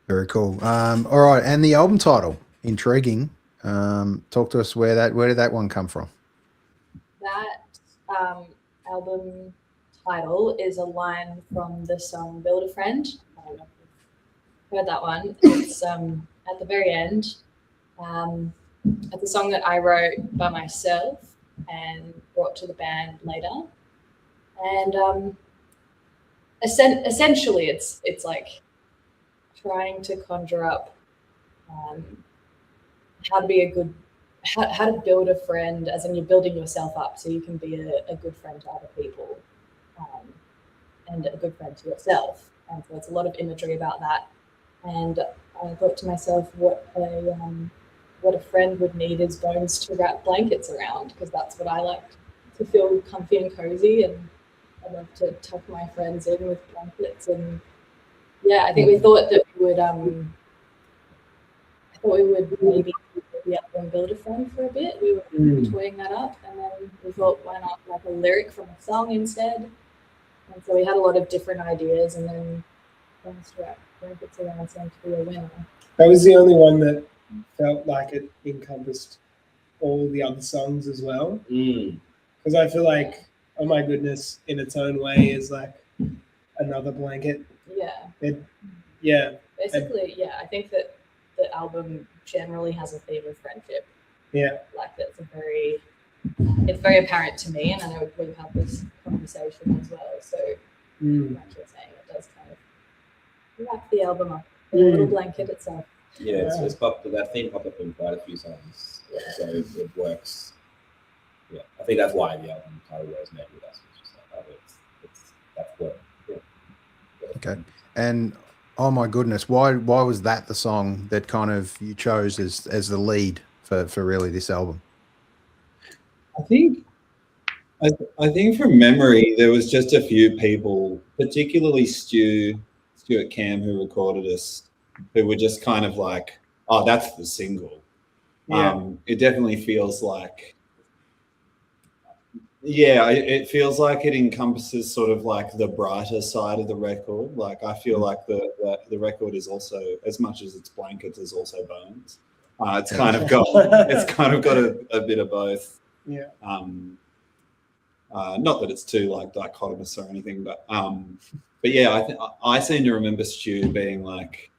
Very cool. All right, and the album title, intriguing. Talk to us where did that one come from? That album title is a line from the song Build a Friend. I don't know if you've heard that one. It's at the very end. It's a song that I wrote by myself and brought to the band later. And essentially it's like trying to conjure up how to build a friend, as in you're building yourself up so you can be a good friend to other people, and a good friend to yourself. And so it's a lot of imagery about that. And I thought to myself, what a friend would need is bones to wrap blankets around, because that's what I like, to feel comfy and cozy, and I love to tuck my friends in with blankets. And yeah, I think we thought that we would maybe be up and build a friend for a bit. We were toying that up, and then we thought, why not like a lyric from a song instead? And so we had a lot of different ideas, and then bones to wrap blankets around seemed to be a winner. That was the only one that felt like it encompassed all the other songs as well. Because I feel like, oh my goodness, in its own way is like another blanket. Yeah. Basically, I think that the album generally has a theme of friendship. Yeah. Like it's very apparent to me, and I know we've had this conversation as well. So like you're saying, it does kind of wrap the album up in a little blanket itself. Yeah, so that theme popped up in quite a few songs, so it works. Yeah, I think that's why the album title resonated with us. It's just like, that's what. Yeah. Okay, and oh my goodness, why was that the song that kind of you chose as the lead for really this album? I think from memory, there was just a few people, particularly Stuart Cam, who recorded us, who were just kind of like, oh, that's the single. Yeah. It definitely feels like, it feels like it encompasses sort of like the brighter side of the record. Like I feel like the record is also, as much as it's blankets, is also bones. It's kind of got a bit of both. Yeah. Not that it's too like dichotomous or anything, but yeah, I seem to remember Stu being like,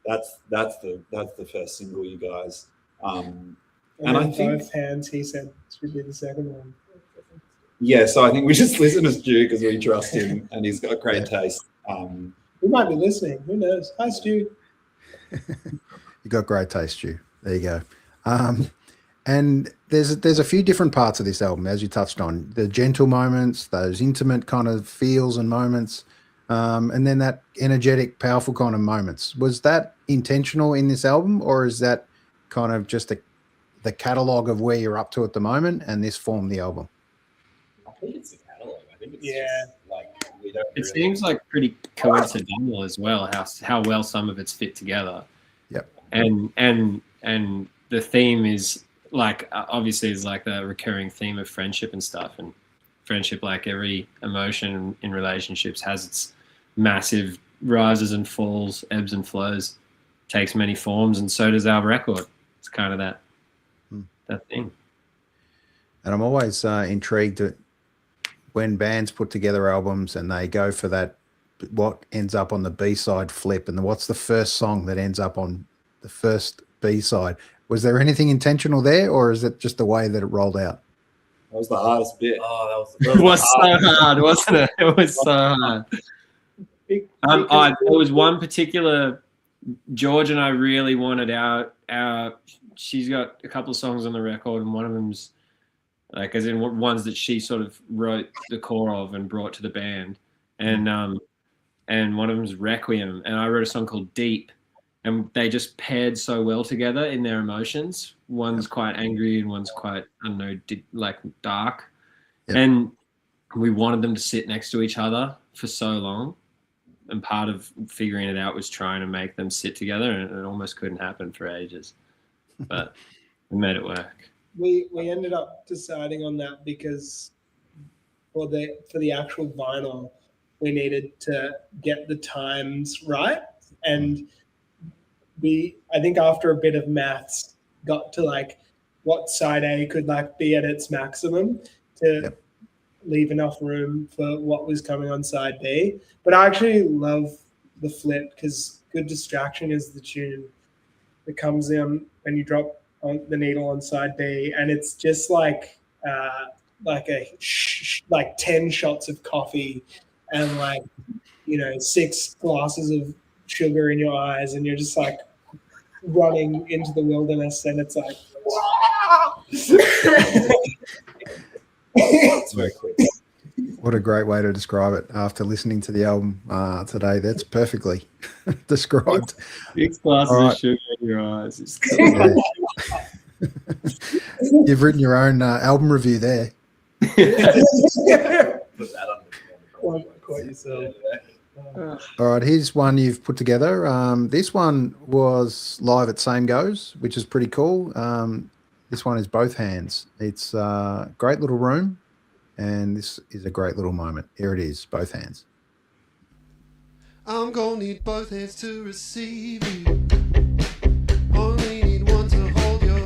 that's the first single, you guys. And I think both hands, he said, this would be the second one. Yeah, so I think we just listen to Stu because we trust him and he's got great taste. We might be listening. Who knows? Hi, Stu. You got great taste, Stu. There you go. And there's a few different parts of this album, as you touched on, the gentle moments, those intimate kind of feels and moments, and then that energetic, powerful kind of moments. Was that intentional in this album, or is that kind of just the catalog of where you're up to at the moment, and this formed the album? I think it's the catalog. I think it's Yeah. just like we don't. It seems like pretty coincidental as well how well some of it's fit together. Yep. And the theme is like obviously is like the recurring theme of friendship and stuff, and friendship, like every emotion in relationships, has its massive rises and falls, ebbs and flows, takes many forms, and so does our record. It's kind of that thing. And I'm always intrigued when bands put together albums and they go for that, what ends up on the B-side flip, and what's the first song that ends up on the first B-side. Was there anything intentional there, or is it just the way that it rolled out? That was the hardest bit. Oh, It was so hard, wasn't it? It was so hard. There was one particular, George and I really wanted our. She's got a couple of songs on the record, and one of them's like, as in ones that she sort of wrote the core of and brought to the band, and one of them's Requiem, and I wrote a song called Deep, and they just paired so well together in their emotions. One's quite angry and one's quite, I don't know, like dark, and we wanted them to sit next to each other for so long. And part of figuring it out was trying to make them sit together, and it almost couldn't happen for ages. But we made it work. We ended up deciding on that because for the actual vinyl, we needed to get the times right, and I think after a bit of maths, got to like what side A could like be at its maximum to leave enough room for what was coming on side B. But I actually love the flip because Good Distraction is the tune that comes in when you drop on the needle on side B, and it's just like 10 shots of coffee and 6 glasses of sugar in your eyes, and you're just like running into the wilderness, and it's like It's very quick. What a great way to describe it after listening to the album today. That's perfectly described. 6 glasses All right. of sugar in your eyes. You've written your own album review there. Put that on quite yourself. All right, here's one you've put together. This one was live at Same Goes, which is pretty cool. This one is Both Hands. It's a great little room, and this is a great little moment. Here it is, Both Hands. I'm gonna need both hands to receive you. Only need one to hold your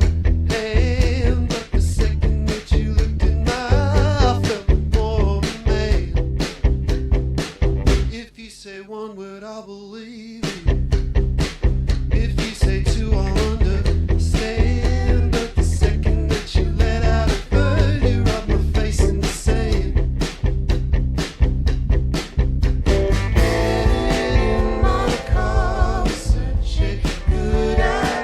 hand. But the second that you looked in my eye, I felt more of a man. If you say one word, I'll believe you. If you say two, I'll understand. But the second that you let out a bird, you rub my face in the sand. In my car, we're such a good idea.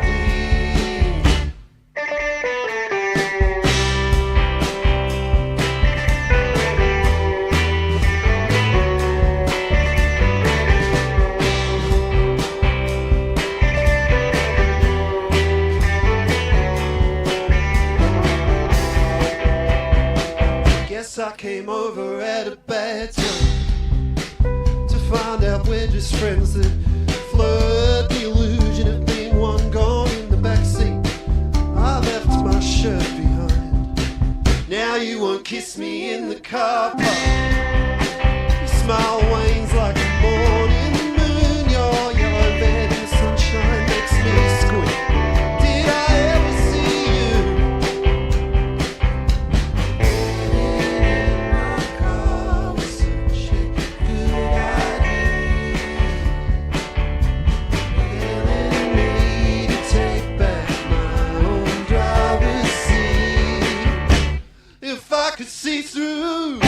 Guess I came over at a bad time to find out we're just friends that flirt the illusion of being one gone in the backseat. I left my shirt behind. Now you won't kiss me in the car park. Your smile wanes like a morning moon. Your yellow bed in the sunshine makes me squint. Did I ever see you? In my car was such a good idea. Telling me to take back my own driver's seat. If I could see through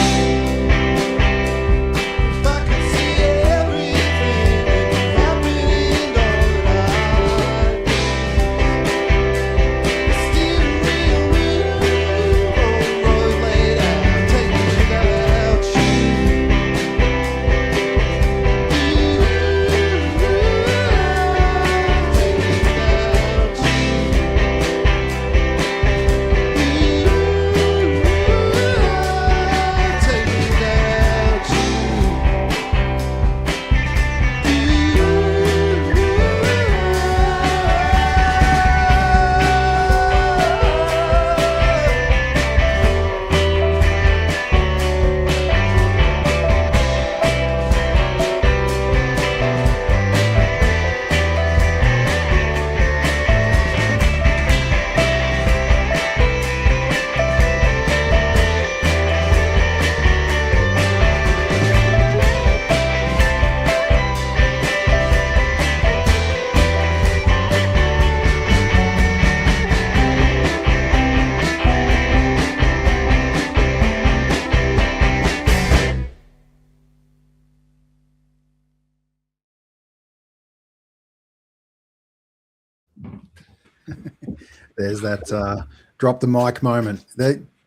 There's that drop the mic moment.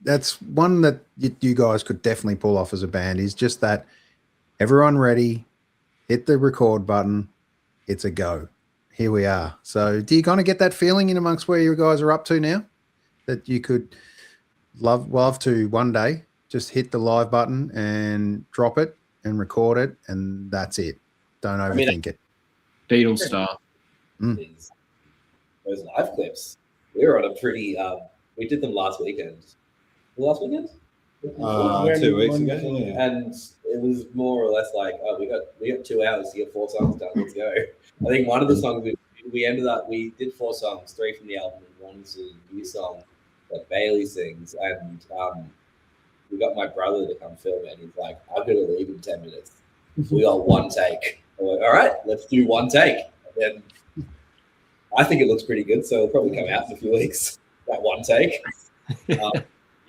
That's one that you guys could definitely pull off as a band, is just that everyone ready, hit the record button, it's a go. Here we are. So do you kind of get that feeling in amongst where you guys are up to now, that you could love to one day just hit the live button and drop it and record it, and that's it? Don't overthink it. Beatles style. Those live clips, we were on a pretty. We did them last weekend. Last weekend? 2 weeks ago. Yeah. And it was more or less like, oh, we got 2 hours to get 4 songs done. Let's go. I think one of the songs we did 4 songs, 3 from the album, and 1 was a new song that Bailey sings, and we got my brother to come film it, and he's like, I've got to leave in 10 minutes. We got 1 take. I'm like, all right, let's do 1 take. And I think it looks pretty good, so it'll probably come out in a few weeks, that 1 take.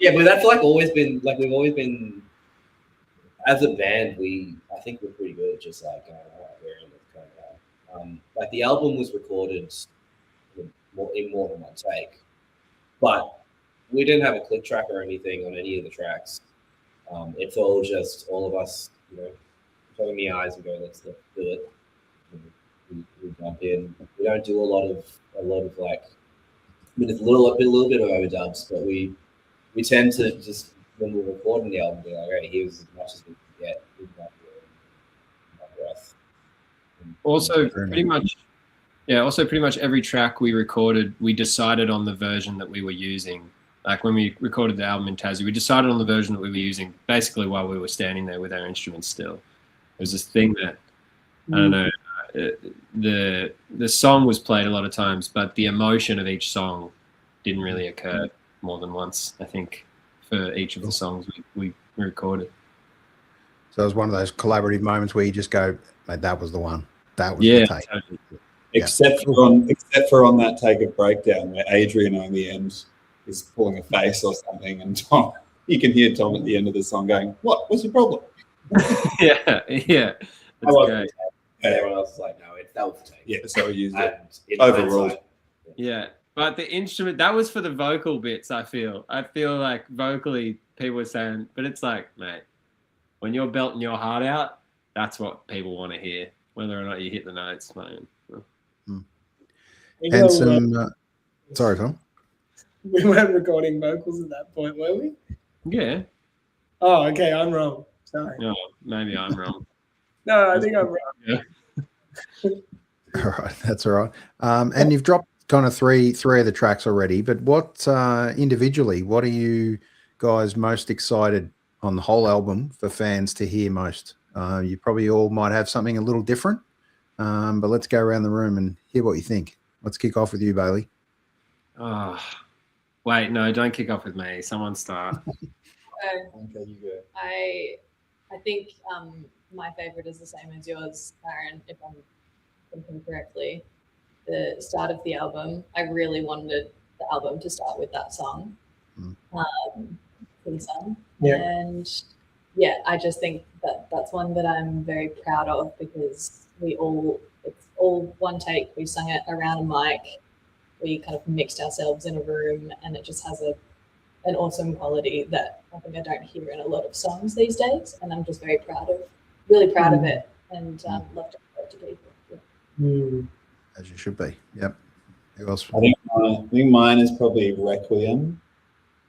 Yeah, but that's like always been, like we've always been, as a band, I think we're pretty good at just like, all right, we're in this kind of like the album was recorded in more than 1 take, but we didn't have a click track or anything on any of the tracks. It's all just all of us, closing the eyes and go, let's do it. We jump in. We don't do a lot of like, I mean, it's a little bit of overdubs, but we tend to just, when we're recording the album, be like, all right, here's as much as we can get. Also, pretty much every track we recorded, we decided on the version that we were using. Like when we recorded the album in Tassie, we decided on the version that we were using basically while we were standing there with our instruments still. It was this thing that, I don't know, the song was played a lot of times, but the emotion of each song didn't really occur more than once, I think, for each of the songs we recorded. So it was one of those collaborative moments where you just go, mate, that was the one. That was the take. Totally. Except for on that take of Breakdown, where Adrian on the end is pulling a face or something, and Tom, you can hear Tom at the end of the song going, "What? What's the problem?" yeah. That's great. And everyone else is like, no, that was the take. Yeah, so we used it. And Overruled. Yeah, but the instrument, that was for the vocal bits, I feel like vocally people were saying, but it's like, mate, when you're belting your heart out, that's what people want to hear, whether or not you hit the notes, man. And some, sorry, Tom. We weren't recording vocals at that point, were we? Yeah. Oh, okay, I'm wrong. Sorry. No, maybe I'm wrong. No, I think I'm wrong. Yeah. All right, that's all right. And you've dropped kind of three of the tracks already, but what individually, what are you guys most excited on the whole album for fans to hear most? You probably all might have something a little different, but let's go around the room and hear what you think. Let's kick off with you, Bailey. Oh, wait, no, don't kick off with me. Someone start. Okay, you go. I think my favorite is the same as yours, Aaron, if I'm thinking correctly. The start of the album, I really wanted the album to start with that song, King Song. Yeah. And yeah, I just think that's one that I'm very proud of, because it's all 1 take. We sung it around a mic. We kind of mixed ourselves in a room, and it just has an awesome quality that I think I don't hear in a lot of songs these days. And I'm just really proud of it, and love to show it to people. Yeah. As you should be. Yep. Who else? I think mine is probably Requiem,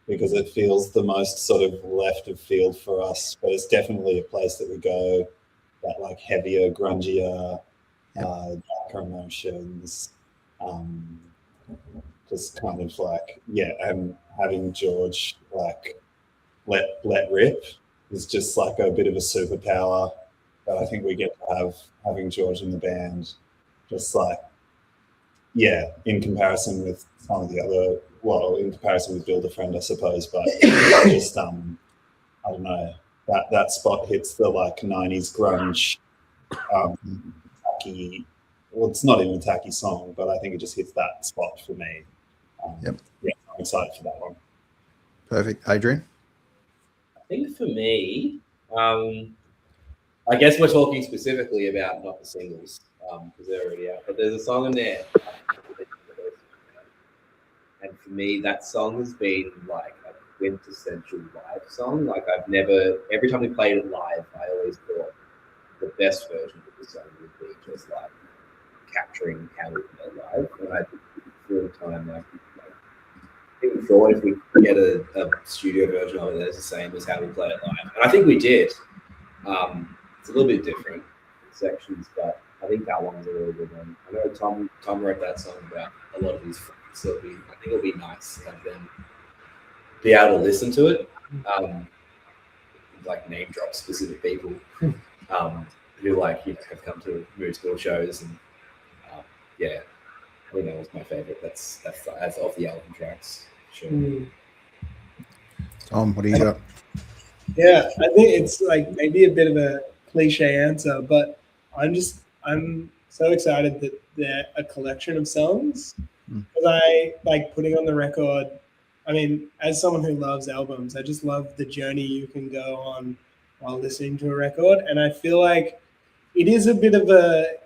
because it feels the most sort of left of field for us, but it's definitely a place that we go, that like heavier, grungier, darker emotions, just kind of like, and having George like let rip is just like a bit of a superpower that I think we get to have, having George in the band. Just like, in comparison with some of the other, in comparison with Build a Friend, I suppose, but just, I don't know, that spot hits the like 90s grunge, tacky, well, it's not even a tacky song, but I think it just hits that spot for me. Yeah, I'm excited for that one. Perfect. Adrian? I think for me, I guess we're talking specifically about not the singles, because they're already out. But there's a song in there, And for me, that song has been like a quintessential live song. Like every time we played it live, I always thought the best version of the song would be just like capturing how we felt live. And I for the time, like even thought if we get a studio version of it that's the same as how we play it live. And I think we did. It's a little bit different sections, but I think that one's a really good one. I know Tom wrote that song about a lot of his friends, so I think it'll be nice to have them be able to listen to it. Like name drop specific people who like have come to Mood School shows, and yeah, I think that was my favorite. That's off the album tracks. Sure. Tom, what do you got? Yeah, I think it's like maybe a bit of a cliche answer, but I'm so excited that they're a collection of songs, because I like putting on the record. I mean, as someone who loves albums, I just love the journey you can go on while listening to a record, and I feel like it is a bit of a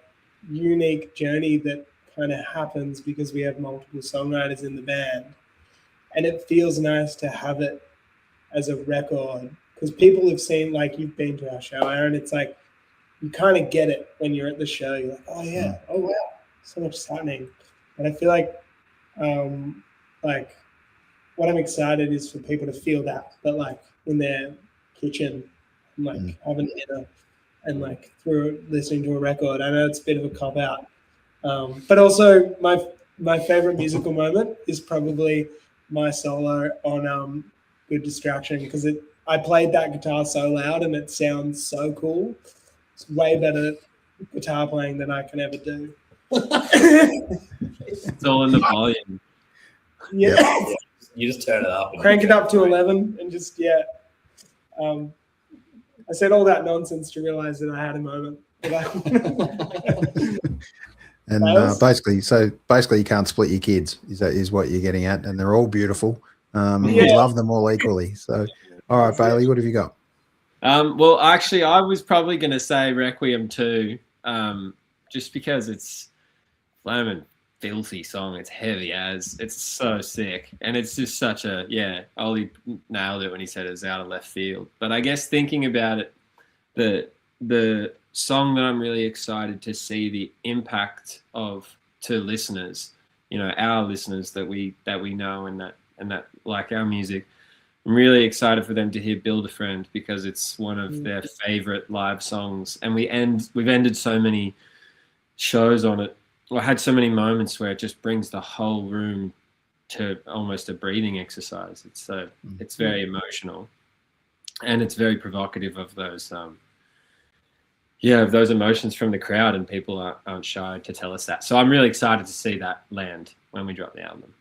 unique journey that kind of happens because we have multiple songwriters in the band, and it feels nice to have it as a record, because people have seen, like, you've been to our show, Aaron, it's like you kind of get it when you're at the show. You're like, oh yeah, oh wow, so much is happening. And I feel like what I'm excited is for people to feel that, but like in their kitchen, and like having dinner, and like through listening to a record. I know it's a bit of a cop out, but also my favorite musical moment is probably my solo on Good Distraction, because I played that guitar so loud and it sounds so cool. It's way better guitar playing than I can ever do. It's all in the volume. Yeah. You just turn it up. Crank it up to 11 and just, I said all that nonsense to realize that I had a moment. And basically you can't split your kids, is what you're getting at, and they're all beautiful. We love them all equally. So, all right, Bailey, what have you got? Well, actually, I was probably going to say Requiem too, just because it's flaming filthy song. It's heavy as, it's so sick, and it's just such a Ollie nailed it when he said it was out of left field. But I guess thinking about it, the song that I'm really excited to see the impact of to listeners, our listeners that we know and that like our music. I'm really excited for them to hear Build a Friend, because it's one of their favorite live songs, and we've ended so many shows on it. I had so many moments where it just brings the whole room to almost a breathing exercise. It's very emotional, and it's very provocative of those emotions from the crowd, and people aren't shy to tell us that. So I'm really excited to see that land when we drop the album.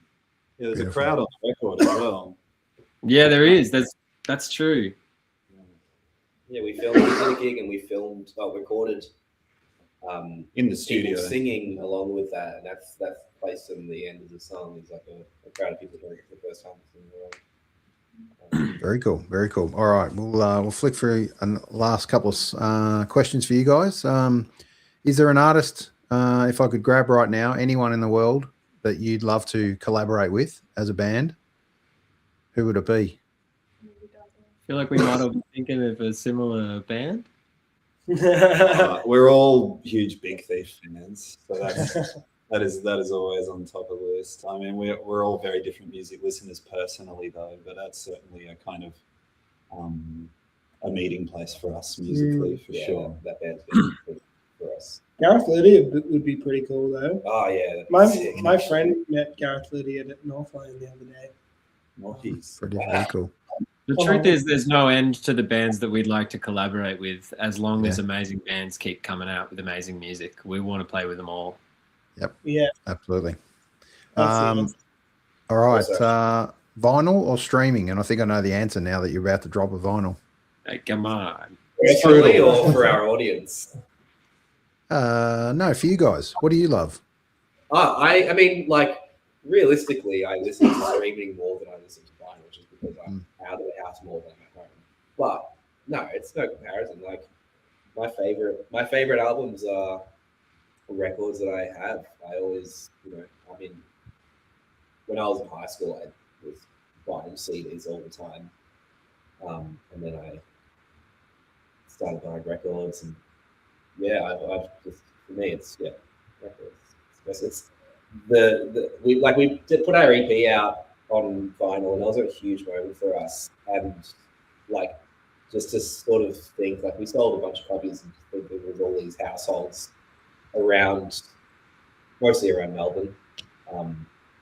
Yeah, there's a crowd on the record as well. Yeah, there is. That's true. Yeah, we did a gig and we recorded in the studio, singing along with that, and that's placed in the end of the song. Is like a crowd of people hearing it for the first time. Very cool, very cool. All right, we'll flick through a last couple of questions for you guys. Is there an artist, if I could grab right now, anyone in the world that you'd love to collaborate with as a band? Who would it be? I feel like we might have been thinking of a similar band. We're all huge Big Thief fans, so that is always on top of the list. I mean, we're all very different music listeners personally, though, but that's certainly a kind of a meeting place for us musically, for sure. That band's been good for us. Gareth Liddy would be pretty cool, though. Oh yeah, my friend met Gareth Liddy at Northland the other day. Pretty cool. The truth is, there's no end to the bands that we'd like to collaborate with, as long as amazing bands keep coming out with amazing music. We want to play with them all. Yep. Yeah. Absolutely. All right. Vinyl or streaming? And I think I know the answer now that you're about to drop a vinyl. Hey, come on. Personally or for our audience? No, for you guys. What do you love? I mean, like, realistically, I listen to streaming more than I listen to vinyl, just because I'm out of the house more than I'm at home. But no, it's no comparison. Like, my favorite albums are records that I have. I always, when I was in high school, I was buying CDs all the time, and then I started buying records, and I've just, for me, it's records. It's we did put our EP out on vinyl, and that was a huge moment for us. And like, just to sort of think, like, we sold a bunch of copies, and think there was all these households around, mostly around Melbourne,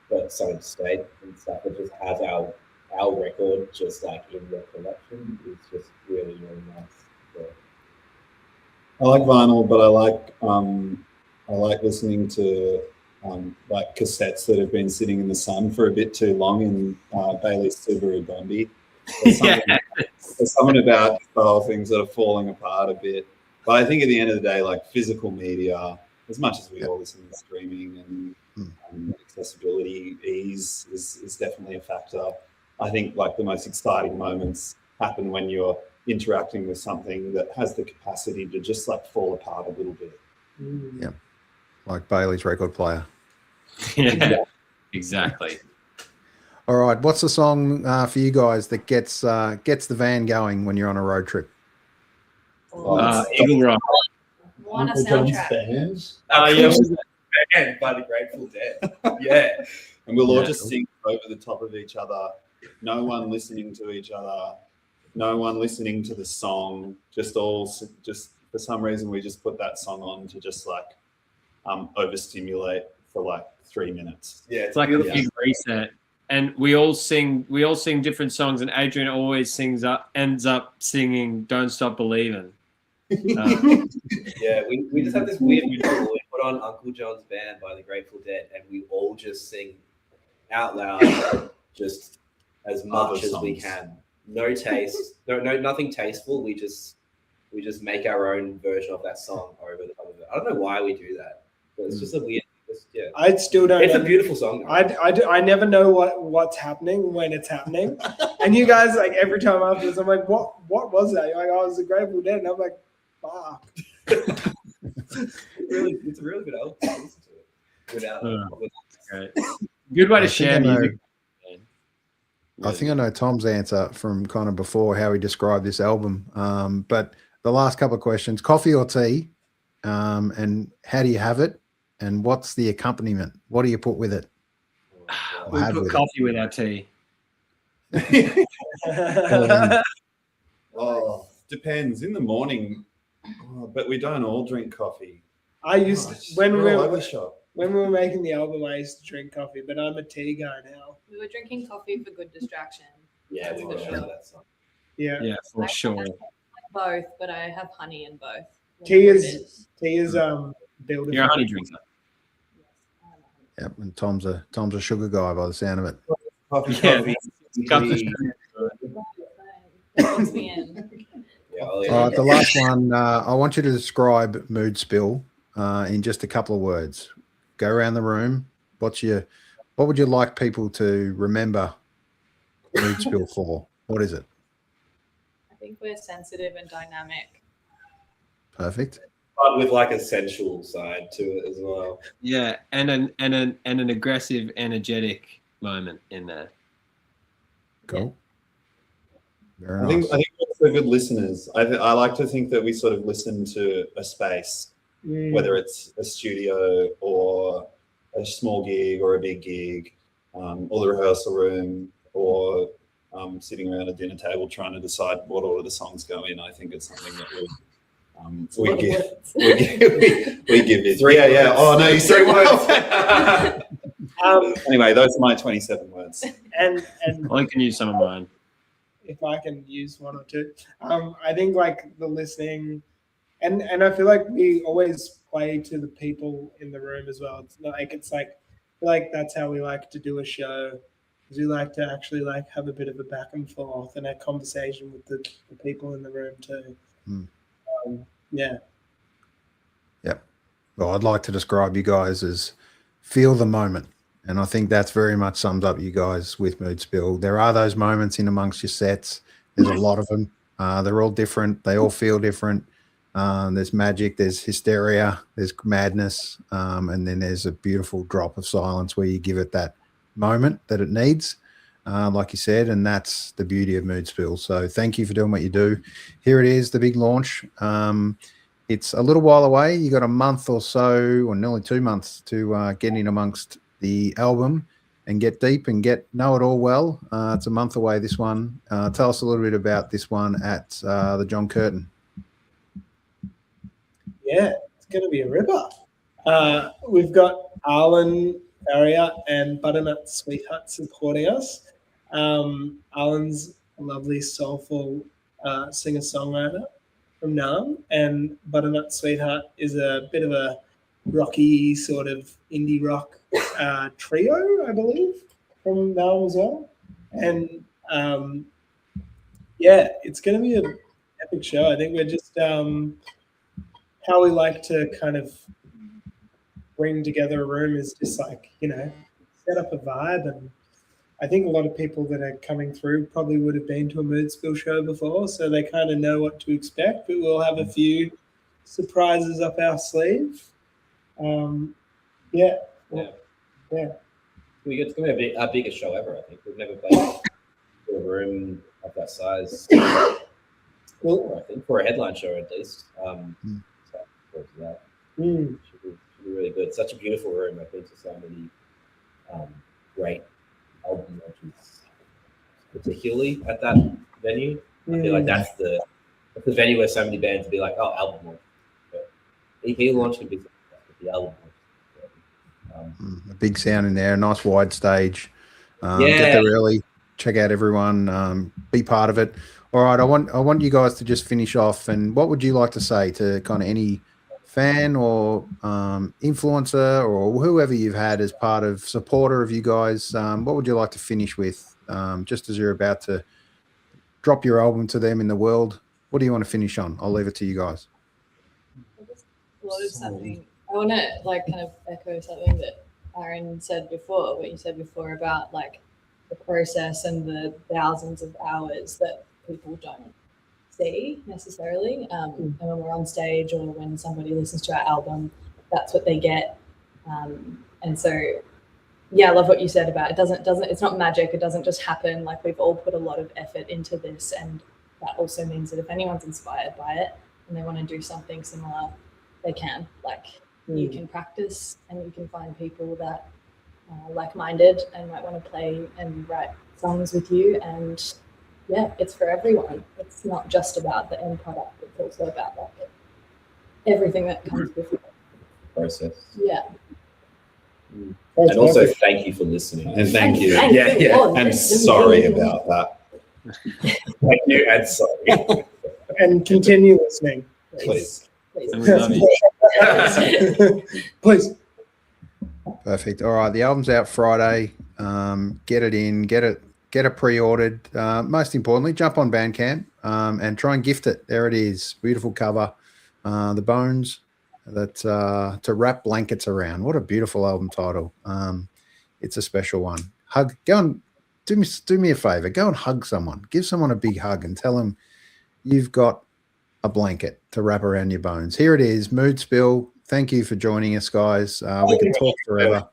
but some of the state and stuff, that just have our record just like in their collection. It's just really, really nice. Yeah. I like vinyl, but I like listening to like cassettes that have been sitting in the sun for a bit too long in Bailey's Subaru Bondi. There's something about the whole things that are falling apart a bit. But I think at the end of the day, like, physical media, as much as we all listen to streaming and accessibility, ease is definitely a factor. I think like the most exciting moments happen when you're interacting with something that has the capacity to just like fall apart a little bit. Yeah, like Bailey's record player. Yeah, exactly. All right, what's the song for you guys that gets the van going when you're on a road trip? Eagle Rock. On a Uncle John's soundtrack. Band. And by the Grateful Dead. Yeah. And we'll all just sing over the top of each other. No one listening to each other. No one listening to the song. Just for some reason, we just put that song on to just like overstimulate for like 3 minutes. Yeah, It's like a big reset. And we all sing different songs, and Adrian always ends up singing "Don't Stop Believing." Yeah, we just have this weird ritual. We put on Uncle John's Band by the Grateful Dead, and we all just sing out loud, just as much as we can. No taste, nothing tasteful. We just make our own version of that song over the top of it. I don't know why we do that, but it's just a weird. I still don't. It's know. a beautiful song. I never know what's happening when it's happening, and you guys, like, every time afterwards, I'm like, what was that? You're like, oh, it was the Grateful Dead, and I'm like, fuck. It's a really good album. Listen to it without. Great. Good way to I think share I know- music. I think I know Tom's answer from kind of before, how he described this album. But the last couple of questions: coffee or tea, and how do you have it? And what's the accompaniment? What do you put with it? We had put with coffee with our tea. Oh, depends. In the morning, but we don't all drink coffee. I used to, when we We're all were over shop. making the album, I used to drink coffee, but I'm a tea guy now. We were drinking coffee for good distraction. Yeah, we For were sure. sure that song. Yeah, Yeah, for sure. Both, but I have honey in both. tea Whatever it is build. You're a honey drinker. Yes, I am a honey. Yep, and Tom's a sugar guy by the sound of it. Coffee, Yeah. coffee, Cut the tea. That puts me in. Yeah, All right, the last one. I want you to describe Mood Spill in just a couple of words. Go around the room. What would you like people to remember Mood Spill for? What is it? I think we're sensitive and dynamic. Perfect. but with like a sensual side to it as well. Yeah, and an aggressive, energetic moment in there. Cool. Very I nice. think we're good listeners. I like to think that we sort of listen to a space, whether it's a studio or a small gig or a big gig, or the rehearsal room, or sitting around a dinner table trying to decide what order the songs go in. I think it's something that we give it. Three Yeah. words. Oh no, you said 3 well. words. Anyway, those are my 27 words. And I can use some of mine. if I can use one or two, I think like the listening, and I feel like we always play to the people in the room as well. It's not like I feel like that's how we like to do a show. Is we like to actually like have a bit of a back and forth and a conversation with the people in the room too. Yeah. Yep. Well, I'd like to describe you guys as feel the moment. And I think that's very much sums up you guys with Mood Spill. There are those moments in amongst your sets. There's a lot of them. They're all different. They all feel different. There's magic, there's hysteria, there's madness, and then there's a beautiful drop of silence where you give it that moment that it needs, like you said, and that's the beauty of Mood Spill. So thank you for doing what you do. Here it is, the big launch. It's a little while away. You got a month or so, or nearly 2 months to get in amongst the album and get deep and know it all well. It's a month away, this one. Tell us a little bit about this one at the John Curtin. Yeah, it's going to be a ripper. We've got Arlen Farrier and Butternut Sweetheart supporting us. Arlen's a lovely, soulful singer-songwriter from Naarm, and Butternut Sweetheart is a bit of a rocky sort of indie rock trio, I believe, from Naarm as well. And yeah, it's going to be an epic show. I think we're just how we like to kind of bring together a room is just like, set up a vibe. And I think a lot of people that are coming through probably would have been to a Mood Spill show before, so they kind of know what to expect, but we'll have a few surprises up our sleeve. Yeah. It's going to be our biggest show ever, I think. We've never played a room of that size, well, I think, for a headline show at least. So that should be really good. Such a beautiful room. I've been to so many great album launches, particularly at that venue. I feel like that's the venue where so many bands would be like, oh, album launch. But EP launch could be the album launch. A big sound in there, a nice wide stage. Yeah. Get there early, check out everyone, be part of it. All right, I want you guys to just finish off. And what would you like to say to kind of any fan or influencer or whoever you've had as part of supporter of you guys? What would you like to finish with, just as you're about to drop your album to them in the world? What do you want to finish on? I'll leave it to you guys. I want to kind of echo something that Aaron said before, what you said before about like the process and the thousands of hours that people don't see necessarily. And when we're on stage or when somebody listens to our album, that's what they get. And so, yeah, I love what you said about it's not magic. It doesn't just happen. Like, we've all put a lot of effort into this, and that also means that if anyone's inspired by it and they want to do something similar, they can. Like, you can practice and you can find people that are like-minded and might want to play and write songs with you. And yeah, it's for everyone. It's not just about the end product. It's also about like everything that comes with it. Process. Yeah. And also, thank you for listening. And thank you. Yeah. And sorry about that. Thank you, and sorry. And continue listening. Please. And we love you. Please. Perfect. All right, the album's out Friday. Get it in, get it pre-ordered. Most importantly, jump on Bandcamp and try and gift it. There it is. Beautiful cover. The Bones that to wrap blankets around. What a beautiful album title. It's a special one. Go and do me a favor. Go and hug someone. Give someone a big hug and tell them you've got a blanket to wrap around your bones. Here it is, Mood Spill. Thank you for joining us, guys. We can talk forever.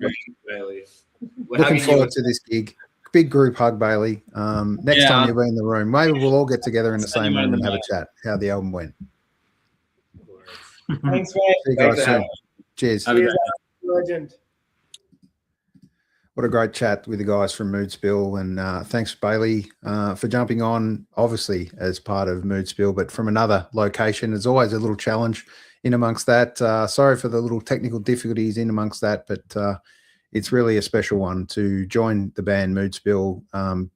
Looking forward to this gig. Big group hug, Bailey. Next time you'll be in the room, maybe we'll all get together in the same room and have a chat how the album went. Thanks, mate. See you guys soon. Cheers. Cheers, legend. What a great chat with the guys from Mood Spill, and thanks, Bailey, for jumping on, obviously, as part of Mood Spill, but from another location. There's always a little challenge in amongst that. Sorry for the little technical difficulties in amongst that, but it's really a special one to join the band Mood Spill.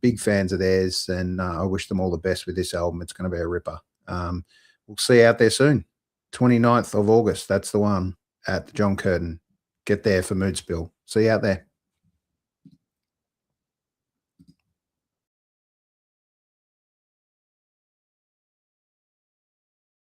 Big fans of theirs, and I wish them all the best with this album. It's going to be a ripper. We'll see you out there soon. 29th of August, that's the one at the John Curtin. Get there for Mood Spill. See you out there.